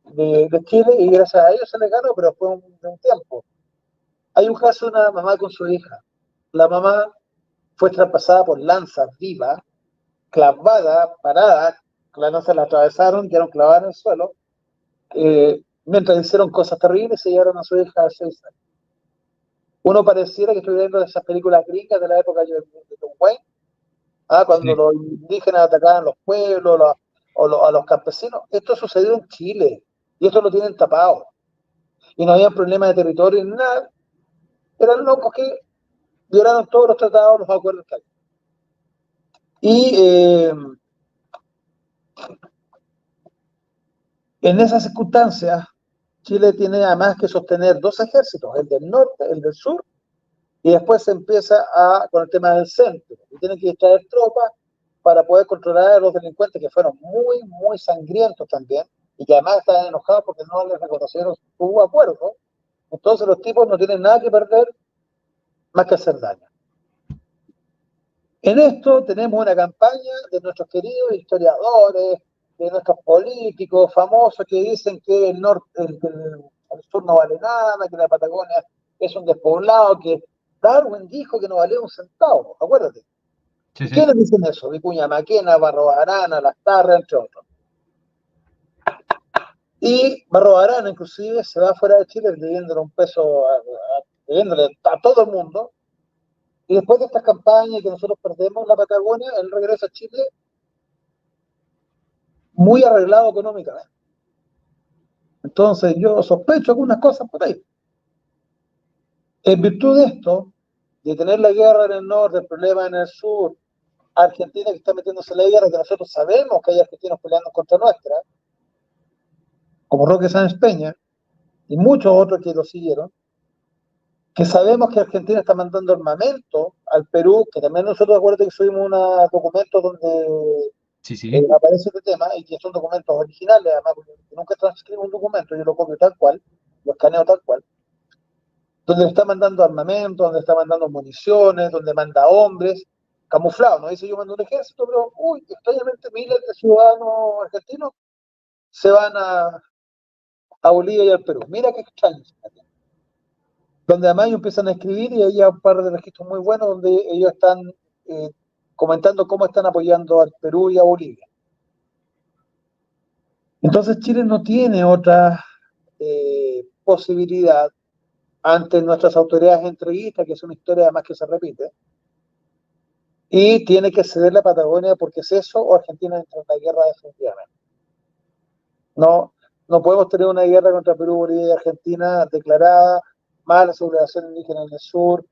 de Chile y gracias a ellos se les ganó, pero fue de un tiempo. Hay un caso de una mamá con su hija. La mamá fue traspasada por lanzas viva, clavada, parada, las lanzas la atravesaron, quedaron clavadas en el suelo, mientras hicieron cosas terribles y se llevaron a su hija a 6 años. Uno pareciera que estuviera viendo esas películas gringas de la época de Tom Wayne, cuando Sí. los indígenas atacaban los pueblos a los campesinos. Esto sucedió en Chile y esto lo tienen tapado. Y no había problema de territorio ni nada. Eran locos que violaron todos los tratados, los acuerdos que hay. Y en esas circunstancias, Chile tiene además que sostener 2 ejércitos, el del norte, el del sur, y después se empieza con el tema del centro. Y tienen que distraer tropas para poder controlar a los delincuentes que fueron muy, muy sangrientos también, y que además estaban enojados porque no les reconocieron su acuerdo. Entonces los tipos no tienen nada que perder más que hacer daño. En esto tenemos una campaña de nuestros queridos historiadores, de nuestros políticos famosos que dicen que el sur no vale nada, que la Patagonia es un despoblado, que Darwin dijo que no valía un centavo, acuérdate. Sí, ¿Y sí. quiénes dicen eso? Vicuña Maquena, Barros Arana, Lastarria, entre otros. Y Barros Arana, inclusive, se va fuera de Chile debiéndole un peso, debiéndole a todo el mundo. Y después de estas campañas que nosotros perdemos la Patagonia, él regresa a Chile muy arreglado económicamente. Entonces yo sospecho algunas cosas por ahí. En virtud de esto, de tener la guerra en el norte, el problema en el sur, Argentina que está metiéndose en la guerra, que nosotros sabemos que hay argentinos peleando contra nuestra, como Roque Sáenz Peña, y muchos otros que lo siguieron, que sabemos que Argentina está mandando armamento al Perú, que también nosotros, acuérdate que subimos un documento donde Sí, sí. aparece este tema, y que son documentos originales, además, porque nunca transcribo un documento, yo lo copio tal cual, lo escaneo tal cual, donde le está mandando armamento, donde está mandando municiones, donde manda hombres, camuflados, no dice yo mando un ejército, pero uy, extrañamente miles de ciudadanos argentinos se van a Bolivia y al Perú. Mira qué extraño. Donde además ellos empiezan a escribir y hay un par de registros muy buenos donde ellos están comentando cómo están apoyando al Perú y a Bolivia. Entonces Chile no tiene otra posibilidad ante nuestras autoridades entreguistas, que es una historia además que se repite, y tiene que ceder la Patagonia porque es eso o Argentina entra en la guerra definitivamente. No, no podemos tener una guerra contra Perú, Bolivia y Argentina declarada, más la sublevación indígena en el sur,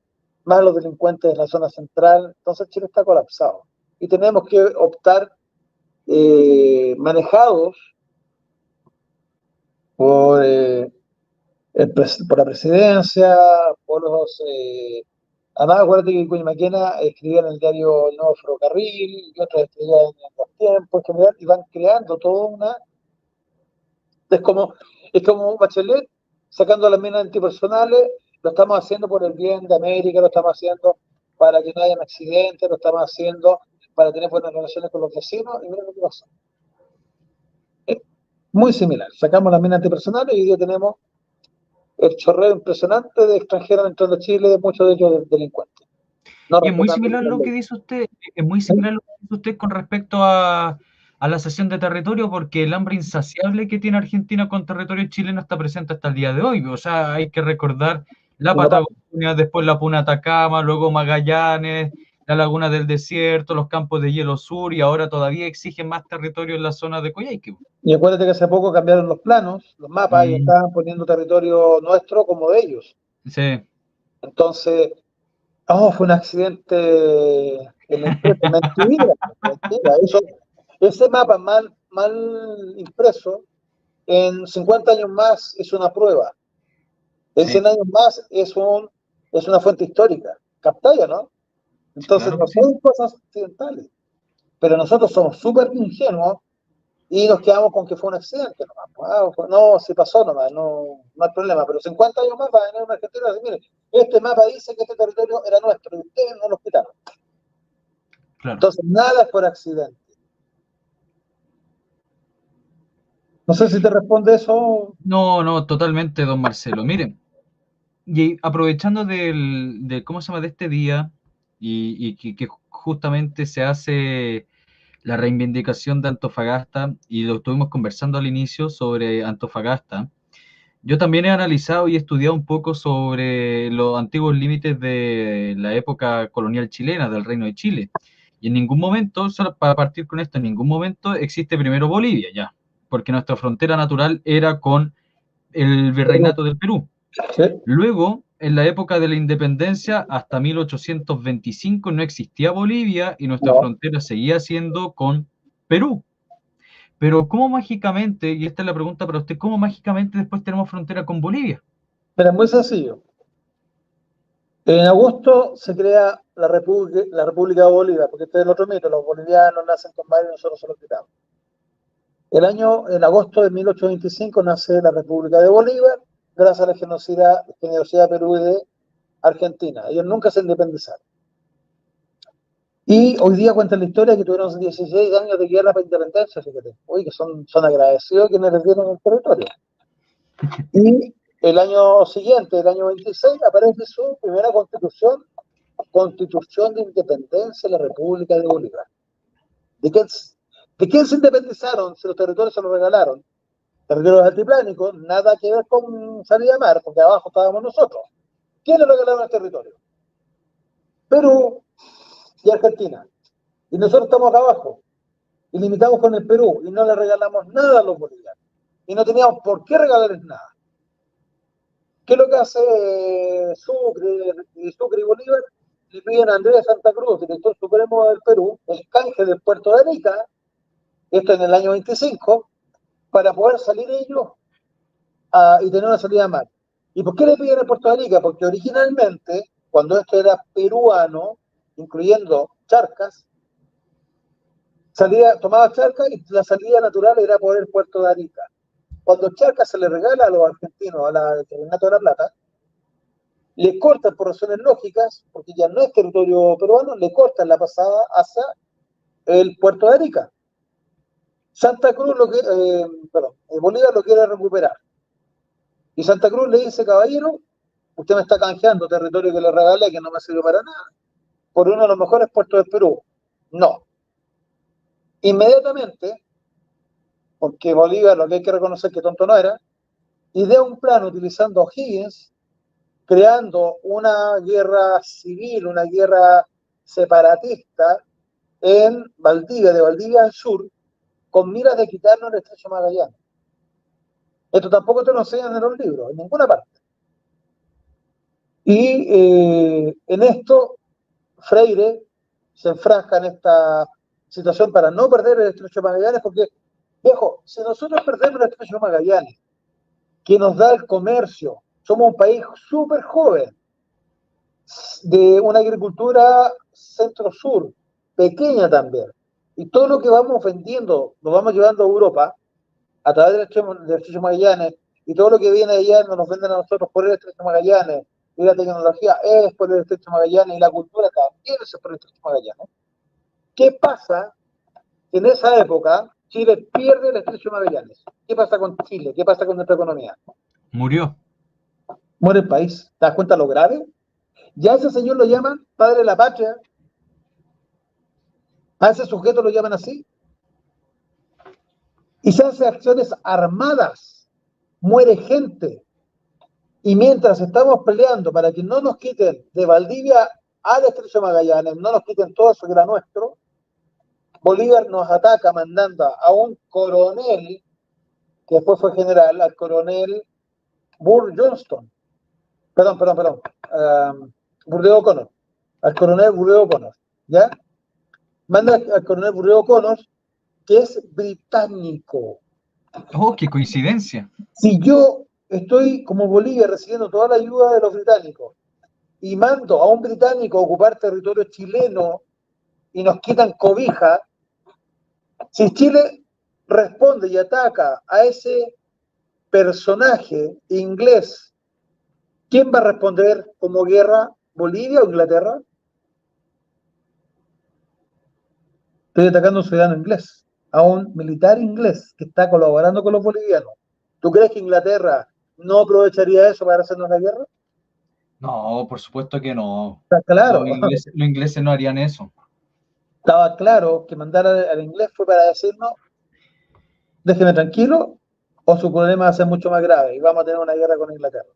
más los delincuentes en la zona central. Entonces Chile está colapsado. Y tenemos que optar, manejados por, por la presidencia, por los... además, acuérdate que Cuña escribía en el diario El Nuevo Ferrocarril y otros escribían en Los Tiempos, en general, y van creando toda una... Es como, es como Bachelet sacando las minas antipersonales, lo estamos haciendo por el bien de América, lo estamos haciendo para que no haya accidentes, lo estamos haciendo para tener buenas relaciones con los vecinos, y mira lo que pasa. Es muy similar, sacamos las minas antipersonales y hoy día tenemos el chorreo impresionante de extranjeros entrando a Chile, muchos de ellos delincuentes. No Y es muy respetando similar la lo que ley. dice usted, es muy similar lo que dice usted con respecto a la cesión de territorio, porque el hambre insaciable que tiene Argentina con territorio chileno está presente hasta el día de hoy. O sea, hay que recordar la Y no pasa. Patagonia, después la Puna Atacama, luego Magallanes, la Laguna del Desierto, los campos de hielo sur, y ahora todavía exigen más territorio en la zona de Coyhaique. Y acuérdate que hace poco cambiaron los planos, los mapas, y Mm, estaban poniendo territorio nuestro como de ellos. sí. Entonces, oh, fue un accidente en la impresa. Mentira, mentira. Eso, ese mapa mal impreso, en 50 años más es una prueba. En Sí, 100 años más es una fuente histórica. ¿Captalla, no? Entonces, claro no que sí. son cosas accidentales. Pero nosotros somos súper ingenuos y nos quedamos con que fue un accidente nomás. No, se pasó nomás, no hay problema. Pero 50 años más va a venir un argentino y decir, mire, este mapa dice que este territorio era nuestro y ustedes no lo quitaron. Claro. Entonces, nada es por accidente. No sé si te responde eso. No, no, totalmente, don Marcelo. Miren, y aprovechando ¿cómo se llama? De este día, y que justamente se hace la reivindicación de Antofagasta, y lo estuvimos conversando al inicio sobre Antofagasta. Yo también he analizado y estudiado un poco sobre los antiguos límites de la época colonial chilena, del Reino de Chile. Y en ningún momento, solo para partir con esto, en ningún momento existe primero Bolivia, ya, porque nuestra frontera natural era con el virreinato del Perú. Sí, Luego, en la época de la independencia, hasta 1825 no existía Bolivia y nuestra no. frontera seguía siendo con Perú. Pero ¿cómo mágicamente, y esta es la pregunta para usted, cómo mágicamente después tenemos frontera con Bolivia? Pero es muy sencillo. En agosto se crea la República de Bolivia, porque este es el otro mito, los bolivianos nacen con varios y nosotros se los quitamos. En agosto de 1825 nace la República de Bolívar, gracias a la generosidad de Perú y de Argentina. Ellos nunca se independizaron. Y hoy día cuentan la historia que tuvieron 16 años de guerra para independencia, fíjate. Uy, que son agradecidos quienes les dieron el territorio. Y el año siguiente, el año 26, aparece su primera constitución de independencia de la República de Bolívar. ¿De quién se independizaron si los territorios se los regalaron? Territorios altiplánicos, nada que ver con salida de mar, porque abajo estábamos nosotros. ¿Quién le regalaron el territorio? Perú y Argentina. Y nosotros estamos acá abajo, y limitamos con el Perú, y no le regalamos nada a los bolivianos. Y no teníamos por qué regalarles nada. ¿Qué es lo que hace Sucre y Bolívar? Le piden a Andrés Santa Cruz, director supremo del Perú, el canje del puerto de Arica, esto en el año 25, para poder salir ellos y tener una salida a mar. ¿Y por qué le piden el puerto de Arica? Porque originalmente, cuando esto era peruano, incluyendo Charcas, tomaba Charcas y la salida natural era por el puerto de Arica. Cuando Charcas se le regala a los argentinos, a la Terminato de la Plata, le cortan por razones lógicas, porque ya no es territorio peruano, le cortan la pasada hacia el puerto de Arica. Santa Cruz Bolívar lo quiere recuperar. Y Santa Cruz le dice, caballero, usted me está canjeando territorio que le regalé, que no me sirve para nada, por uno de los mejores puertos del Perú. No. Inmediatamente, porque Bolívar, lo que hay que reconocer que tonto no era, idea un plan utilizando O'Higgins, creando una guerra civil, una guerra separatista en Valdivia, de Valdivia al sur, con miras de quitarnos el estrecho Magallanes. Esto tampoco te lo enseñan en los libros, en ninguna parte. Y en esto, Freire se enfrasca en esta situación para no perder el estrecho Magallanes, porque, viejo, si nosotros perdemos el estrecho Magallanes, que nos da el comercio, somos un país súper joven, de una agricultura centro-sur, pequeña también, y todo lo que vamos vendiendo, lo vamos llevando a Europa, a través del estrecho Magallanes, y todo lo que viene de allá nos venden a nosotros por el estrecho Magallanes, y la tecnología es por el estrecho Magallanes, y la cultura también es por el estrecho Magallanes. ¿Qué pasa? En esa época, Chile pierde el estrecho Magallanes. ¿Qué pasa con Chile? ¿Qué pasa con nuestra economía? Murió. Muere el país. ¿Te das cuenta lo grave? Ya a ese señor lo llaman padre de la patria. A ese sujeto lo llaman así. Y se hacen acciones armadas. Muere gente. Y mientras estamos peleando para que no nos quiten de Valdivia al estrecho Magallanes, no nos quiten todo eso que era nuestro, Bolívar nos ataca mandando a un coronel, que después fue general, al coronel Burr Johnston. Perdón. Burdeo O'Connor. Al coronel Burdeo O'Connor. ¿Ya? Manda al coronel Burdeo O'Connor, que es británico. Oh, qué coincidencia. Si yo estoy como Bolivia recibiendo toda la ayuda de los británicos y mando a un británico a ocupar territorio chileno y nos quitan cobija, si Chile responde y ataca a ese personaje inglés, ¿quién va a responder como guerra? ¿Bolivia o Inglaterra? Estoy atacando a un ciudadano inglés, a un militar inglés que está colaborando con los bolivianos. ¿Tú crees que Inglaterra no aprovecharía eso para hacernos la guerra? No, por supuesto que no. Está claro. Los ingleses no harían eso. Estaba claro que mandar al inglés fue para decirnos, déjeme tranquilo, o su problema va a ser mucho más grave y vamos a tener una guerra con Inglaterra.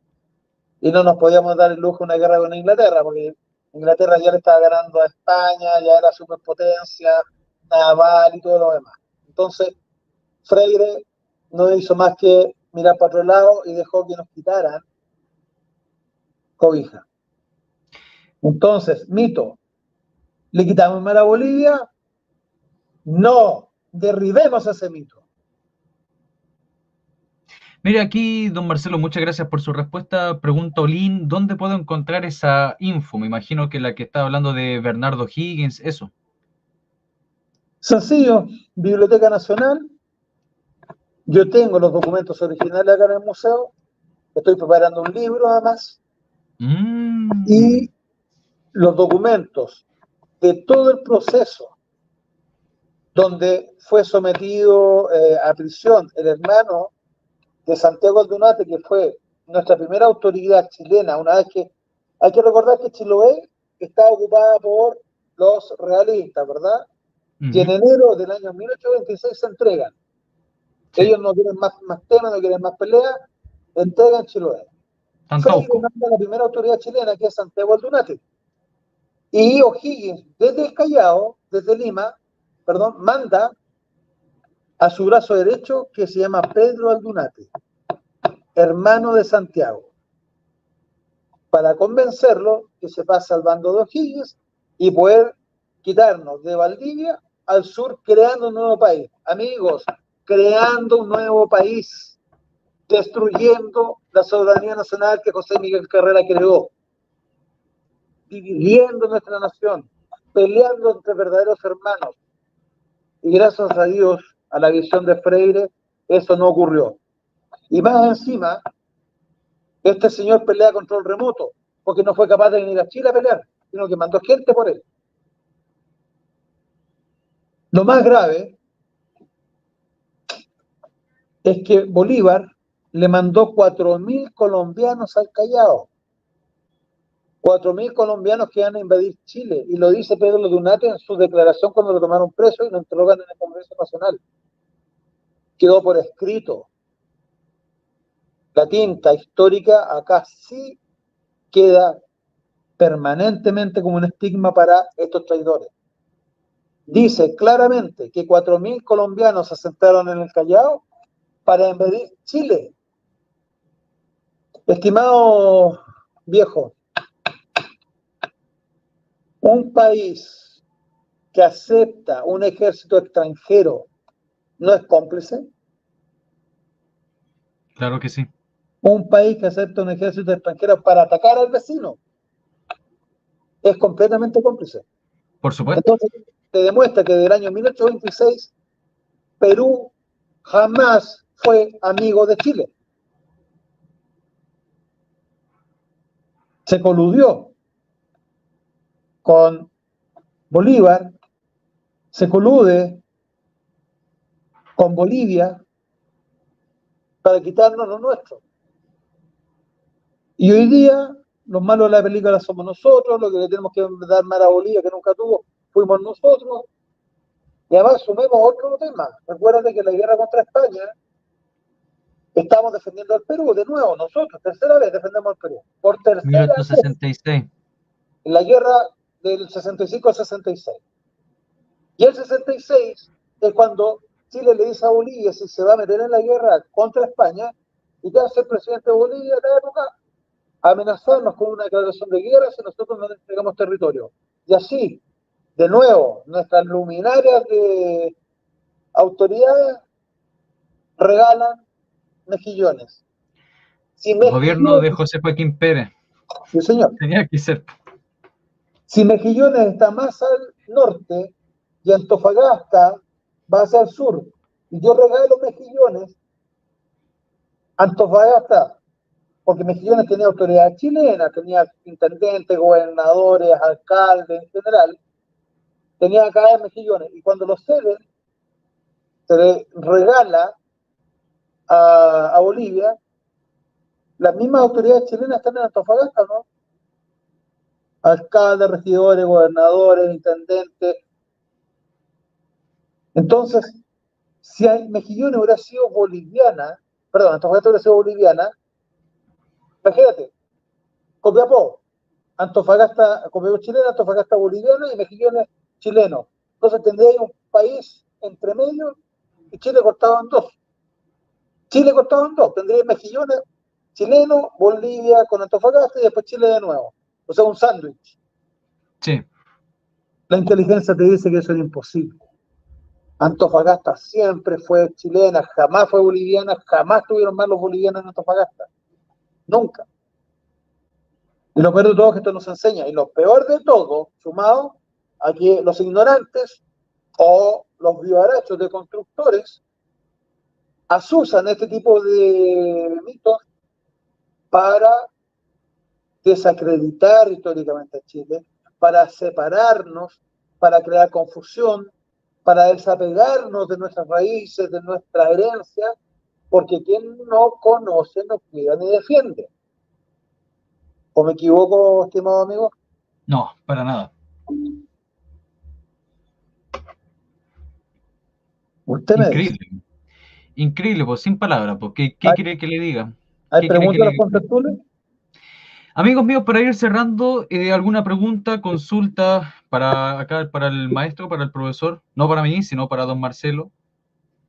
Y no nos podíamos dar el lujo de una guerra con Inglaterra, porque Inglaterra ya le estaba ganando a España, ya era superpotencia naval y todo lo demás. Entonces, Freire no hizo más que mirar para otro lado y dejó que nos quitaran cobija. Entonces, mito, ¿le quitamos mar a Bolivia? No, derribemos ese mito. Mire aquí, don Marcelo, muchas gracias por su respuesta. Pregunta Olin, ¿dónde puedo encontrar esa info? Me imagino que la que está hablando de Bernardo Higgins, eso. Sencillo, Biblioteca Nacional. Yo tengo los documentos originales acá en el museo. Estoy preparando un libro además. Y los documentos de todo el proceso donde fue sometido a prisión el hermano de Santiago Aldunate, que fue nuestra primera autoridad chilena, una vez que hay que recordar que Chiloé está ocupada por los realistas, ¿verdad? Y en enero del año 1826 se entregan. Sí. Ellos no quieren más temas, no quieren más peleas, entregan Chiloé. Freire manda la primera autoridad chilena, que es Santiago Aldunate. Y O'Higgins, desde el Callao, desde Lima, manda a su brazo derecho, que se llama Pedro Aldunate, hermano de Santiago, para convencerlo que se pase al bando de O'Higgins y poder quitarnos de Valdivia al sur, creando un nuevo país. Amigos, creando un nuevo país, destruyendo la soberanía nacional que José Miguel Carrera creó, dividiendo nuestra nación, peleando entre verdaderos hermanos. Y gracias a Dios, a la visión de Freire, eso no ocurrió. Y más encima, este señor pelea control remoto. porque no fue capaz de venir a Chile a pelear, sino que mandó gente por él. Lo más grave es que Bolívar le mandó 4.000 colombianos al Callao. 4.000 colombianos que van a invadir Chile. Y lo dice Pedro Lunate en su declaración cuando lo tomaron preso y lo interrogan en el Congreso Nacional. Quedó por escrito. La tinta histórica acá sí queda permanentemente como un estigma para estos traidores. Dice claramente que 4.000 colombianos se asentaron en el Callao para invadir Chile. Estimado viejo, un país que acepta un ejército extranjero no es cómplice. Claro que sí. Un país que acepta un ejército extranjero para atacar al vecino es completamente cómplice. Por supuesto. Entonces, te demuestra que desde el año 1826 Perú jamás fue amigo de Chile. Se coludió con Bolívar, se colude con Bolivia para quitarnos lo nuestro. Y hoy día, los malos de la película somos nosotros, los que le tenemos que dar mal a Bolivia, que nunca tuvo, fuimos nosotros. Y además sumemos otro tema. Recuérdate que la guerra contra España, estamos defendiendo al Perú, de nuevo, nosotros, tercera vez defendemos al Perú. Por tercera vez, 1866. en la guerra del 65 al 66. Y el 66 es cuando Chile le dice a Bolivia si se va a meter en la guerra contra España, y qué hace el presidente de Bolivia en la época, amenazarnos con una declaración de guerra si nosotros no le entregamos territorio. Y así, de nuevo, nuestras luminarias de autoridades regalan mejillones. Si Gobierno de Mejillones, José Joaquín Pérez. sí señor, Tenía que ser. si Mejillones está más al norte y Antofagasta va hacia el sur, y yo regalo Mejillones, Antofagasta, porque Mejillones tenía autoridad chilena, tenía intendentes, gobernadores, alcaldes en general, tenía acá en Mejillones, y cuando lo ceden, se le regala a Bolivia, las mismas autoridades chilenas están en Antofagasta, ¿no? Alcaldes, regidores, gobernadores, intendentes. Entonces, si Mejillones hubiera sido boliviana, perdón, Antofagasta hubiera sido boliviana, imagínate, Copiapó, Antofagasta, Copiapó chilena, Antofagasta boliviana y Mejillones chileno. Entonces tendría un país entre medio y Chile cortado en dos. Chile cortado en dos, tendría Mejillones chileno, Bolivia con Antofagasta y después Chile de nuevo. O sea, un sándwich. Sí. La inteligencia te dice que eso es imposible. Antofagasta siempre fue chilena, jamás fue boliviana, jamás tuvieron más los bolivianos en Antofagasta. Nunca. Y lo peor de todo es que esto nos enseña. Y lo peor de todo, sumado a que los ignorantes o los vivarachos de constructores asusan este tipo de mitos para desacreditar históricamente a Chile, para separarnos, para crear confusión, para desapegarnos de nuestras raíces, de nuestra herencia, porque quien no conoce no cuida ni defiende. ¿O me equivoco, estimado amigo? No, para nada. Usted me dice. Increíble. Increíble, pues sin palabras. Pues, ¿qué ¿Hay, quiere que le diga? hay ¿Qué quiere que preguntas a los le... contertulios? Amigos míos, para ir cerrando, ¿alguna pregunta, consulta para acá, para el maestro, para el profesor? No para mí, sino para don Marcelo.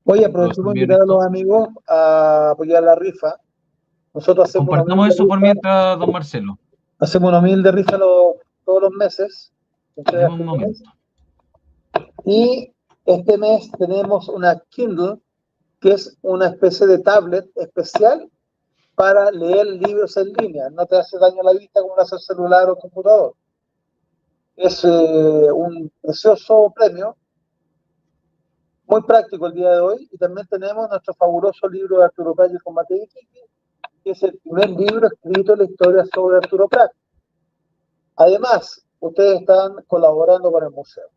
Oye, Profesor aprovechemos de bien invitar a los esto. amigos a apoyar la rifa. Nosotros Compartamos eso por mientras, don Marcelo. hacemos una humilde rifa todos los meses. Deme un momento. Y este mes tenemos una Kindle, que es una especie de tablet especial para leer libros en línea. No te hace daño a la vista como lo hace el celular o computador. Es un precioso premio, muy práctico el día de hoy. Y también tenemos nuestro fabuloso libro de Arturo Prat y el combate de Iquique, que es el primer libro escrito en la historia sobre Arturo Prat. Además, ustedes están colaborando con el museo.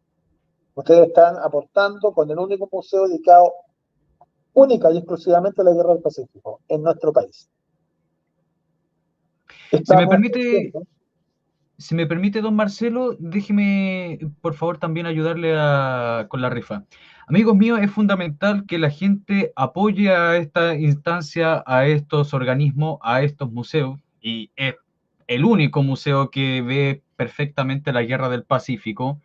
Ustedes están aportando con el único museo dedicado única y exclusivamente a la Guerra del Pacífico en nuestro país. Si me Estamos permite, haciendo. si me permite, don Marcelo, déjeme por favor también ayudarle con la rifa. Amigos míos, es fundamental que la gente apoye a esta instancia, a estos organismos, a estos museos, y es el único museo que ve perfectamente la Guerra del Pacífico.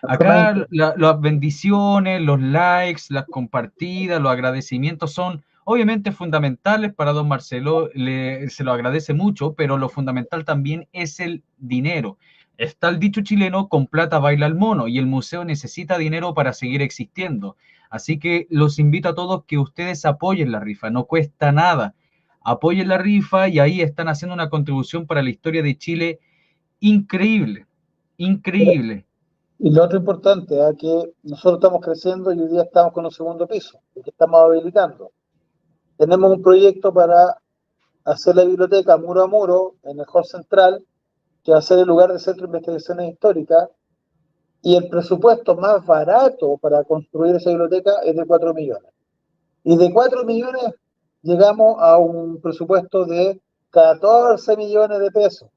Acá las bendiciones, los likes, las compartidas, los agradecimientos son obviamente fundamentales para don Marcelo, se lo agradece mucho, pero lo fundamental también es el dinero. Está el dicho chileno, con plata baila el mono, y el museo necesita dinero para seguir existiendo. Así que los invito a todos que ustedes apoyen la rifa, no cuesta nada. Apoyen la rifa y ahí están haciendo una contribución para la historia de Chile increíble, increíble. Y lo otro importante es que nosotros estamos creciendo y hoy día estamos con un segundo piso, que estamos habilitando. Tenemos un proyecto para hacer la biblioteca muro a muro en el hall central, que va a ser el lugar de centro de investigaciones históricas, y el presupuesto más barato para construir esa biblioteca es de 4 millones. Y de 4 millones llegamos a un presupuesto de 14 millones de pesos.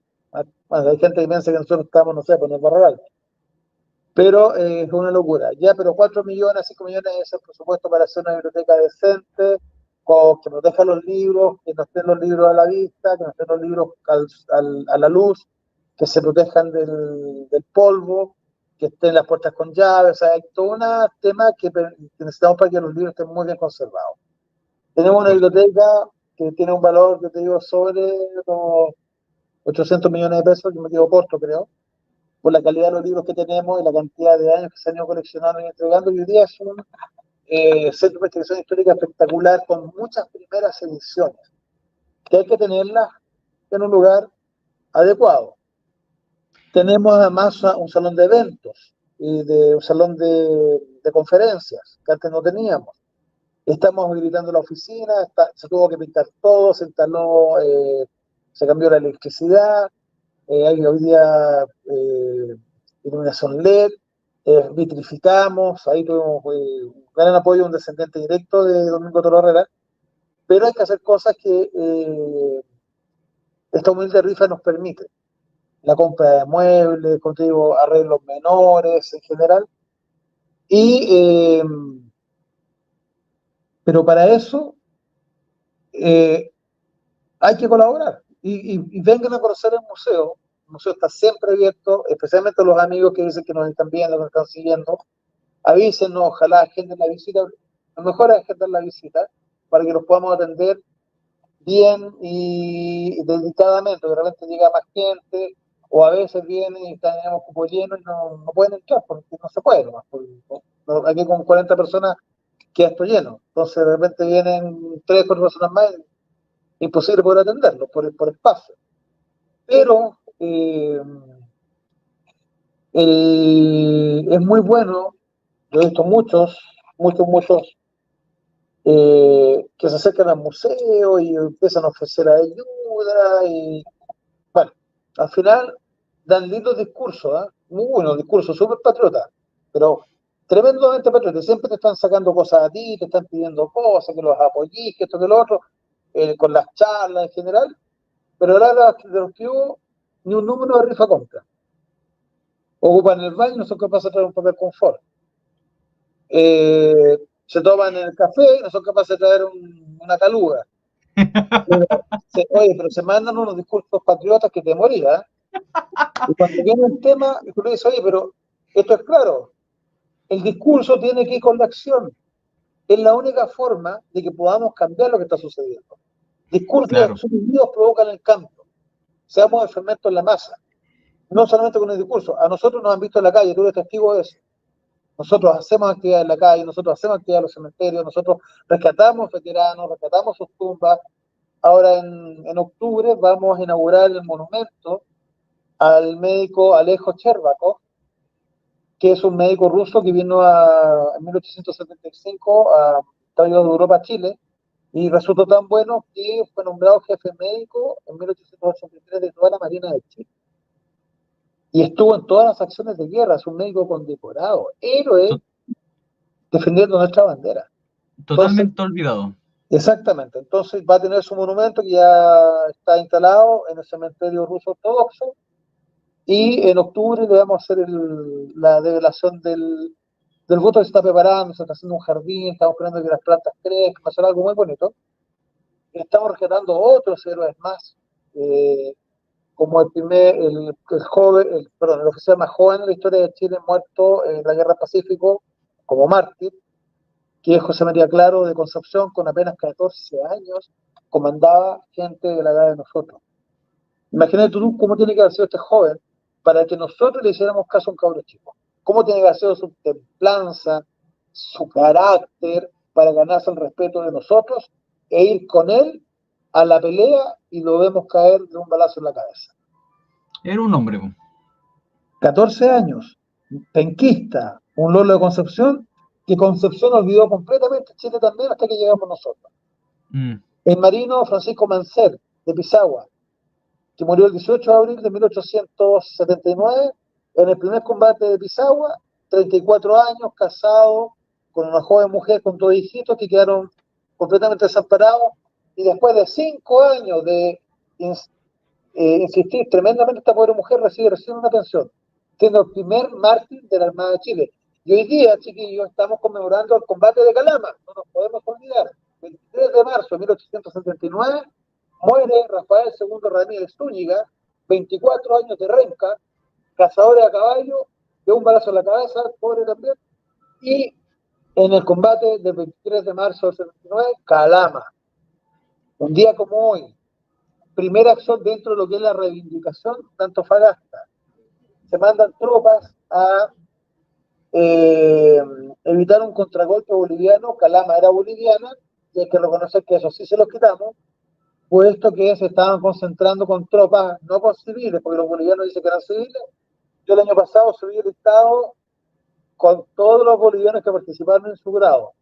Bueno, hay gente que piensa que nosotros estamos, no sé, por el barral, pero es una locura. Ya, pero 4 millones, 5 millones es el presupuesto para hacer una biblioteca decente, que proteja los libros, que no estén los libros a la vista, que no estén los libros a la luz, que se protejan del polvo, que estén las puertas con llave. O sea, hay todo un tema que necesitamos para que los libros estén muy bien conservados. Tenemos una biblioteca que tiene un valor, yo te digo, sobre los 800 millones de pesos, que me quedo corto, creo, por la calidad de los libros que tenemos y la cantidad de años que se han ido coleccionando y entregando. Y hoy día es un centro de investigación histórica espectacular con muchas primeras ediciones, que hay que tenerlas en un lugar adecuado. Tenemos además un salón de eventos y un salón de conferencias que antes no teníamos. Estamos habilitando la oficina, se tuvo que pintar todo, se instaló, se cambió la electricidad, hay hoy día iluminación LED, vitrificamos, ahí tuvimos un gran apoyo de un descendiente directo de Domingo Toro Herrera, pero hay que hacer cosas que esta humilde rifa nos permite. La compra de muebles, contigo arreglos menores en general, y, pero para eso eh, hay que colaborar y vengan a conocer el museo. El museo está siempre abierto, especialmente los amigos que dicen que nos están viendo, que nos están siguiendo. Avísenos, ojalá agenden la visita. Lo mejor es agendar la visita para que los podamos atender bien y dedicadamente. De repente llega más gente, o a veces vienen y tenemos cupo lleno y no pueden entrar porque no se puede nomás. Aquí con 40 personas queda esto lleno. Entonces de repente vienen 3 4 personas más, imposible poder atenderlos por espacio. Pero es muy bueno, yo he visto muchos que se acercan al museo y empiezan a ofrecer ayuda y bueno, al final dan lindos discursos, ¿eh? Muy buenos discursos, súper patriotas, pero tremendamente patriotas, siempre te están sacando cosas a ti, te están pidiendo cosas, que los apoyís, que esto, que lo otro, con las charlas en general, pero ahora de los que hubo, ni un número de rifa compra. Ocupan el baño, no son capaces de traer un papel confort. Se toman el café, no son capaces de traer una caluga. Oye, pero se mandan unos discursos patriotas que te morías. Y cuando viene el tema, tú le dices, oye, pero esto es claro, el discurso tiene que ir con la acción. Es la única forma de que podamos cambiar lo que está sucediendo. Discursos Claro. suprimidos provocan el cambio. Seamos el fermento en la masa. No solamente con el discurso. A nosotros nos han visto en la calle, tú eres testigo de eso. Nosotros hacemos actividad en la calle, nosotros hacemos actividad en los cementerios, nosotros rescatamos veteranos, rescatamos sus tumbas. Ahora en octubre vamos a inaugurar el monumento al médico Alejo Chervakov, que es un médico ruso que vino en 1875 traído de Europa a Chile y resultó tan bueno que fue nombrado jefe médico en 1883 de toda la Marina de Chile. y estuvo en todas las acciones de guerra, es un médico condecorado, héroe To- defendiendo nuestra bandera. Entonces, Totalmente olvidado. exactamente, entonces va a tener su monumento que ya está instalado en el cementerio ruso ortodoxo, y en octubre le vamos a hacer la develación del voto que se está preparando, se está haciendo un jardín, estamos esperando que las plantas crezcan, va a ser algo muy bonito. Estamos rescatando otros héroes más, eh, como el oficial más joven en la historia de Chile muerto en la Guerra del Pacífico como mártir, que es José María Claro de Concepción, con apenas 14 años, comandaba gente de la edad de nosotros. Imagínate tú cómo tiene que haber sido este joven para que nosotros le hiciéramos caso a un cabro chico. Cómo tiene que haber sido su templanza, su carácter, para ganarse el respeto de nosotros e ir con él a la pelea y lo vemos caer de un balazo en la cabeza. Era un hombre, po. 14 años, penquista, un Lolo de Concepción, que Concepción olvidó completamente, Chile también, hasta que llegamos nosotros. Mm. El marino Francisco Mancer, de Pisagua, que murió el 18 de abril de 1879 en el primer combate de Pisagua, 34 años, casado con una joven mujer con 2 hijitos que quedaron completamente desamparados, y después de 5 años de insistir tremendamente, esta pobre mujer recibe recién una pensión, siendo el primer mártir de la Armada de Chile. Y hoy día, chiquillos, estamos conmemorando el combate de Calama, no nos podemos olvidar. 23 de marzo de 1879 muere Rafael II Ramírez Zúñiga, 24 años de renca, cazador a caballo, de un balazo en la cabeza, pobre también, y en el combate del 23 de marzo del 79, Calama. Un día como hoy, primera acción dentro de lo que es la reivindicación de Antofagasta. Se mandan tropas a eh, evitar un contragolpe boliviano. Calama era boliviana, y hay que reconocer que eso sí se los quitamos, puesto que se estaban concentrando con tropas, no con civiles, porque los bolivianos dicen que eran civiles. Yo el año pasado subí el listado con todos los bolivianos que participaron en su grado,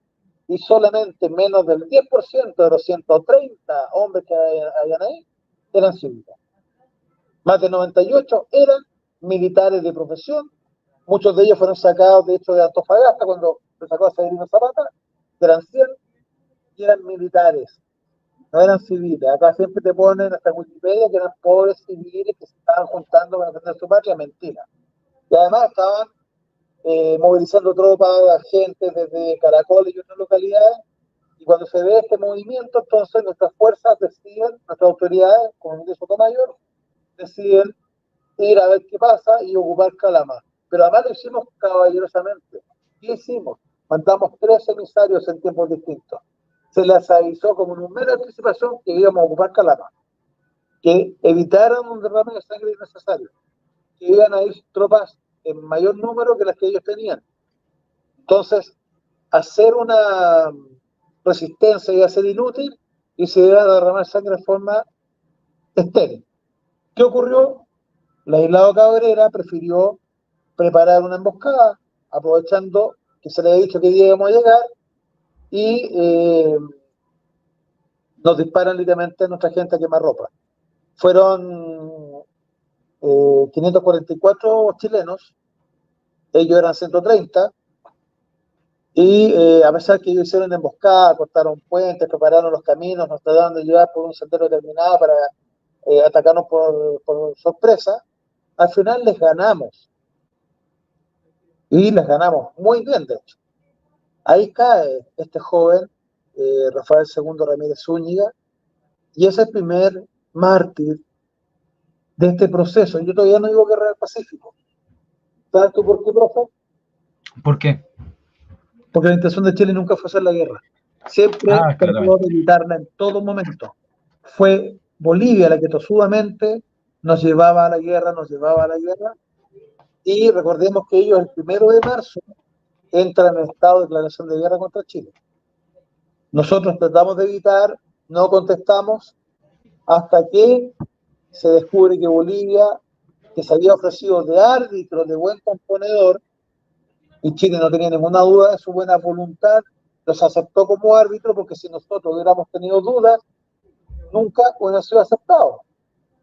y solamente menos del 10% de los 130 hombres que habían ahí eran civiles. Más del 98 eran militares de profesión, muchos de ellos fueron sacados, de hecho, de Antofagasta, cuando se sacó a Severino Zapata, eran 100, y eran militares, no eran civiles. Acá siempre te ponen hasta Wikipedia que eran pobres civiles que se estaban juntando para defender su patria, mentira. Y además estaban movilizando tropas, gente desde Caracol y otras localidades, y cuando se ve este movimiento, entonces nuestras fuerzas deciden, nuestras autoridades, con un Sotomayor, deciden ir a ver qué pasa y ocupar Calama. Pero además lo hicimos caballerosamente. ¿Qué hicimos? Mandamos 3 emisarios en tiempos distintos. Se les avisó como en un mera anticipación que íbamos a ocupar Calama, que evitaran un derrame de sangre innecesario, que iban a ir tropas en mayor número que las que ellos tenían. Entonces, hacer una resistencia iba a ser inútil y se iba a derramar sangre de forma estéril. ¿Qué ocurrió? La Aislado Cabrera prefirió preparar una emboscada, aprovechando que se le había dicho que íbamos a llegar, y nos disparan literalmente a nuestra gente a quemarropa. Fueron 544 chilenos, ellos eran 130, y a pesar que ellos hicieron emboscada, cortaron puentes, prepararon los caminos, nos trataron de llevar por un sendero determinado para atacarnos por sorpresa, al final les ganamos. Y les ganamos muy bien, de hecho. Ahí cae este joven, Rafael II Ramírez Zúñiga, y es el primer mártir de este proceso. Yo todavía no digo guerra del Pacífico. ¿Sabes tú por qué, profe? ¿Por qué? Porque la intención de Chile nunca fue hacer la guerra. Siempre Ah, trató claramente. de evitarla en todo momento. Fue Bolivia la que tosudamente nos llevaba a la guerra, y recordemos que ellos el 1 de marzo entran en estado de declaración de guerra contra Chile. Nosotros tratamos de evitar, no contestamos, hasta que se descubre que Bolivia, que se había ofrecido de árbitro, de buen componedor, y Chile no tenía ninguna duda de su buena voluntad, los aceptó como árbitro, porque si nosotros hubiéramos tenido dudas, nunca hubiera sido aceptado.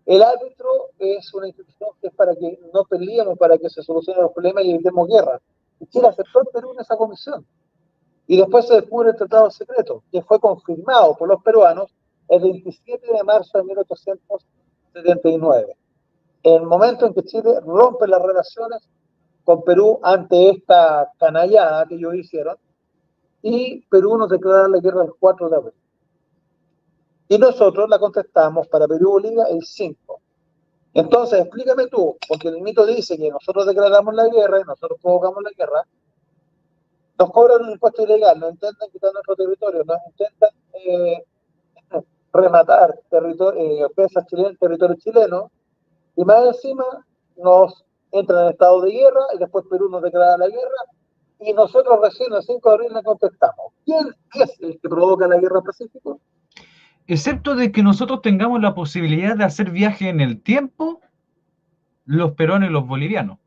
El árbitro es una institución que es para que no peleemos, para que se solucionen los problemas y evitemos guerra. Y Chile aceptó el Perú en esa comisión. Y después se descubre el tratado secreto, que fue confirmado por los peruanos el 27 de marzo de 1879. En el momento en que Chile rompe las relaciones con Perú ante esta canallada que ellos hicieron, y Perú nos declara la guerra el 4 de abril. Y nosotros la contestamos para Perú y Bolivia el 5. Entonces, explícame tú, porque el mito dice que nosotros declaramos la guerra y nosotros provocamos la guerra, nos cobran un impuesto ilegal, nos intentan quitar nuestro territorio, nos intentan rematar empresas chilenas, territorio chileno, y más encima nos entran en estado de guerra y después Perú nos declara la guerra y nosotros recién el 5 de abril le contestamos. ¿Quién es el que provoca la guerra Pacífico? Excepto de que nosotros tengamos la posibilidad de hacer viaje en el tiempo, los peruanos y los bolivianos.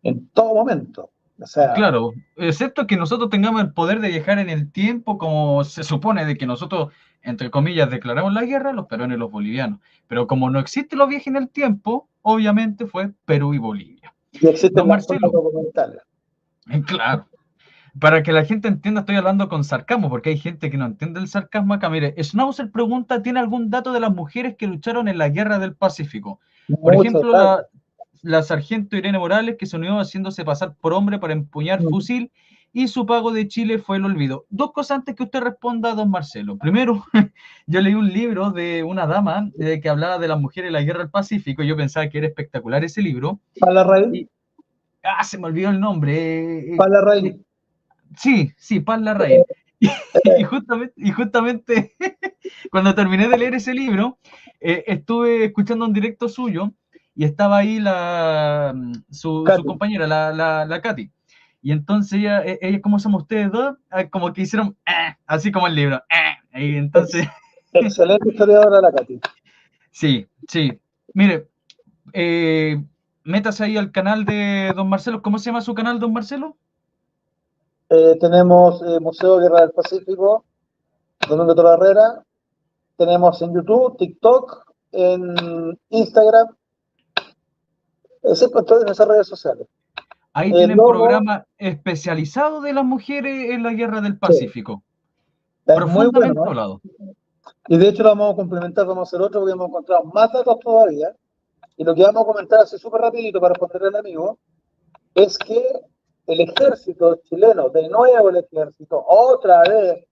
En todo momento. O sea, Claro, excepto que nosotros tengamos el poder de viajar en el tiempo, como se supone de que nosotros, entre comillas, declaramos la guerra, los peruanos y los bolivianos. Pero como no existe los viajes en el tiempo, obviamente fue Perú y Bolivia. y existen Don las formas Marcelo, documentales. claro, para que la gente entienda, estoy hablando con sarcasmo, porque hay gente que no entiende el sarcasmo acá. Mire, Schnauzer pregunta, ¿tiene algún dato de las mujeres que lucharon en la guerra del Pacífico? Por Muchos ejemplo, datos. la sargento Irene Morales, que se unió haciéndose pasar por hombre para empuñar fusil, y su pago de Chile fue el olvido. Dos cosas antes que usted responda, don Marcelo. Primero, yo leí un libro de una dama que hablaba de las mujeres en la guerra del Pacífico, y yo pensaba que era espectacular ese libro, Para la raíz, y se me olvidó el nombre. para la raíz. Sí, Paz Larraín. Y justamente cuando terminé de leer ese libro, estuve escuchando un directo suyo y estaba ahí su Katy. compañera, la Katy. Y entonces ella, ¿cómo somos ustedes dos? Como que hicieron, así como el libro. Y entonces, Excelente historiadora la Katy. sí. Mire, métase ahí al canal de don Marcelo. ¿Cómo se llama su canal, don Marcelo? Tenemos Museo de Guerra del Pacífico, Domingo Toro Herrera. Tenemos en YouTube, TikTok, en Instagram, excepto en esas redes sociales. Ahí El tienen logo, programa especializado de las mujeres en la guerra del sí, Pacífico. es muy bueno, Profundamente ¿no? hablado. Y de hecho lo vamos a complementar, vamos a hacer otro porque hemos encontrado más datos todavía. Y lo que vamos a comentar así súper rapidito para responderle al amigo es que el ejército chileno, de nuevo el ejército, otra vez,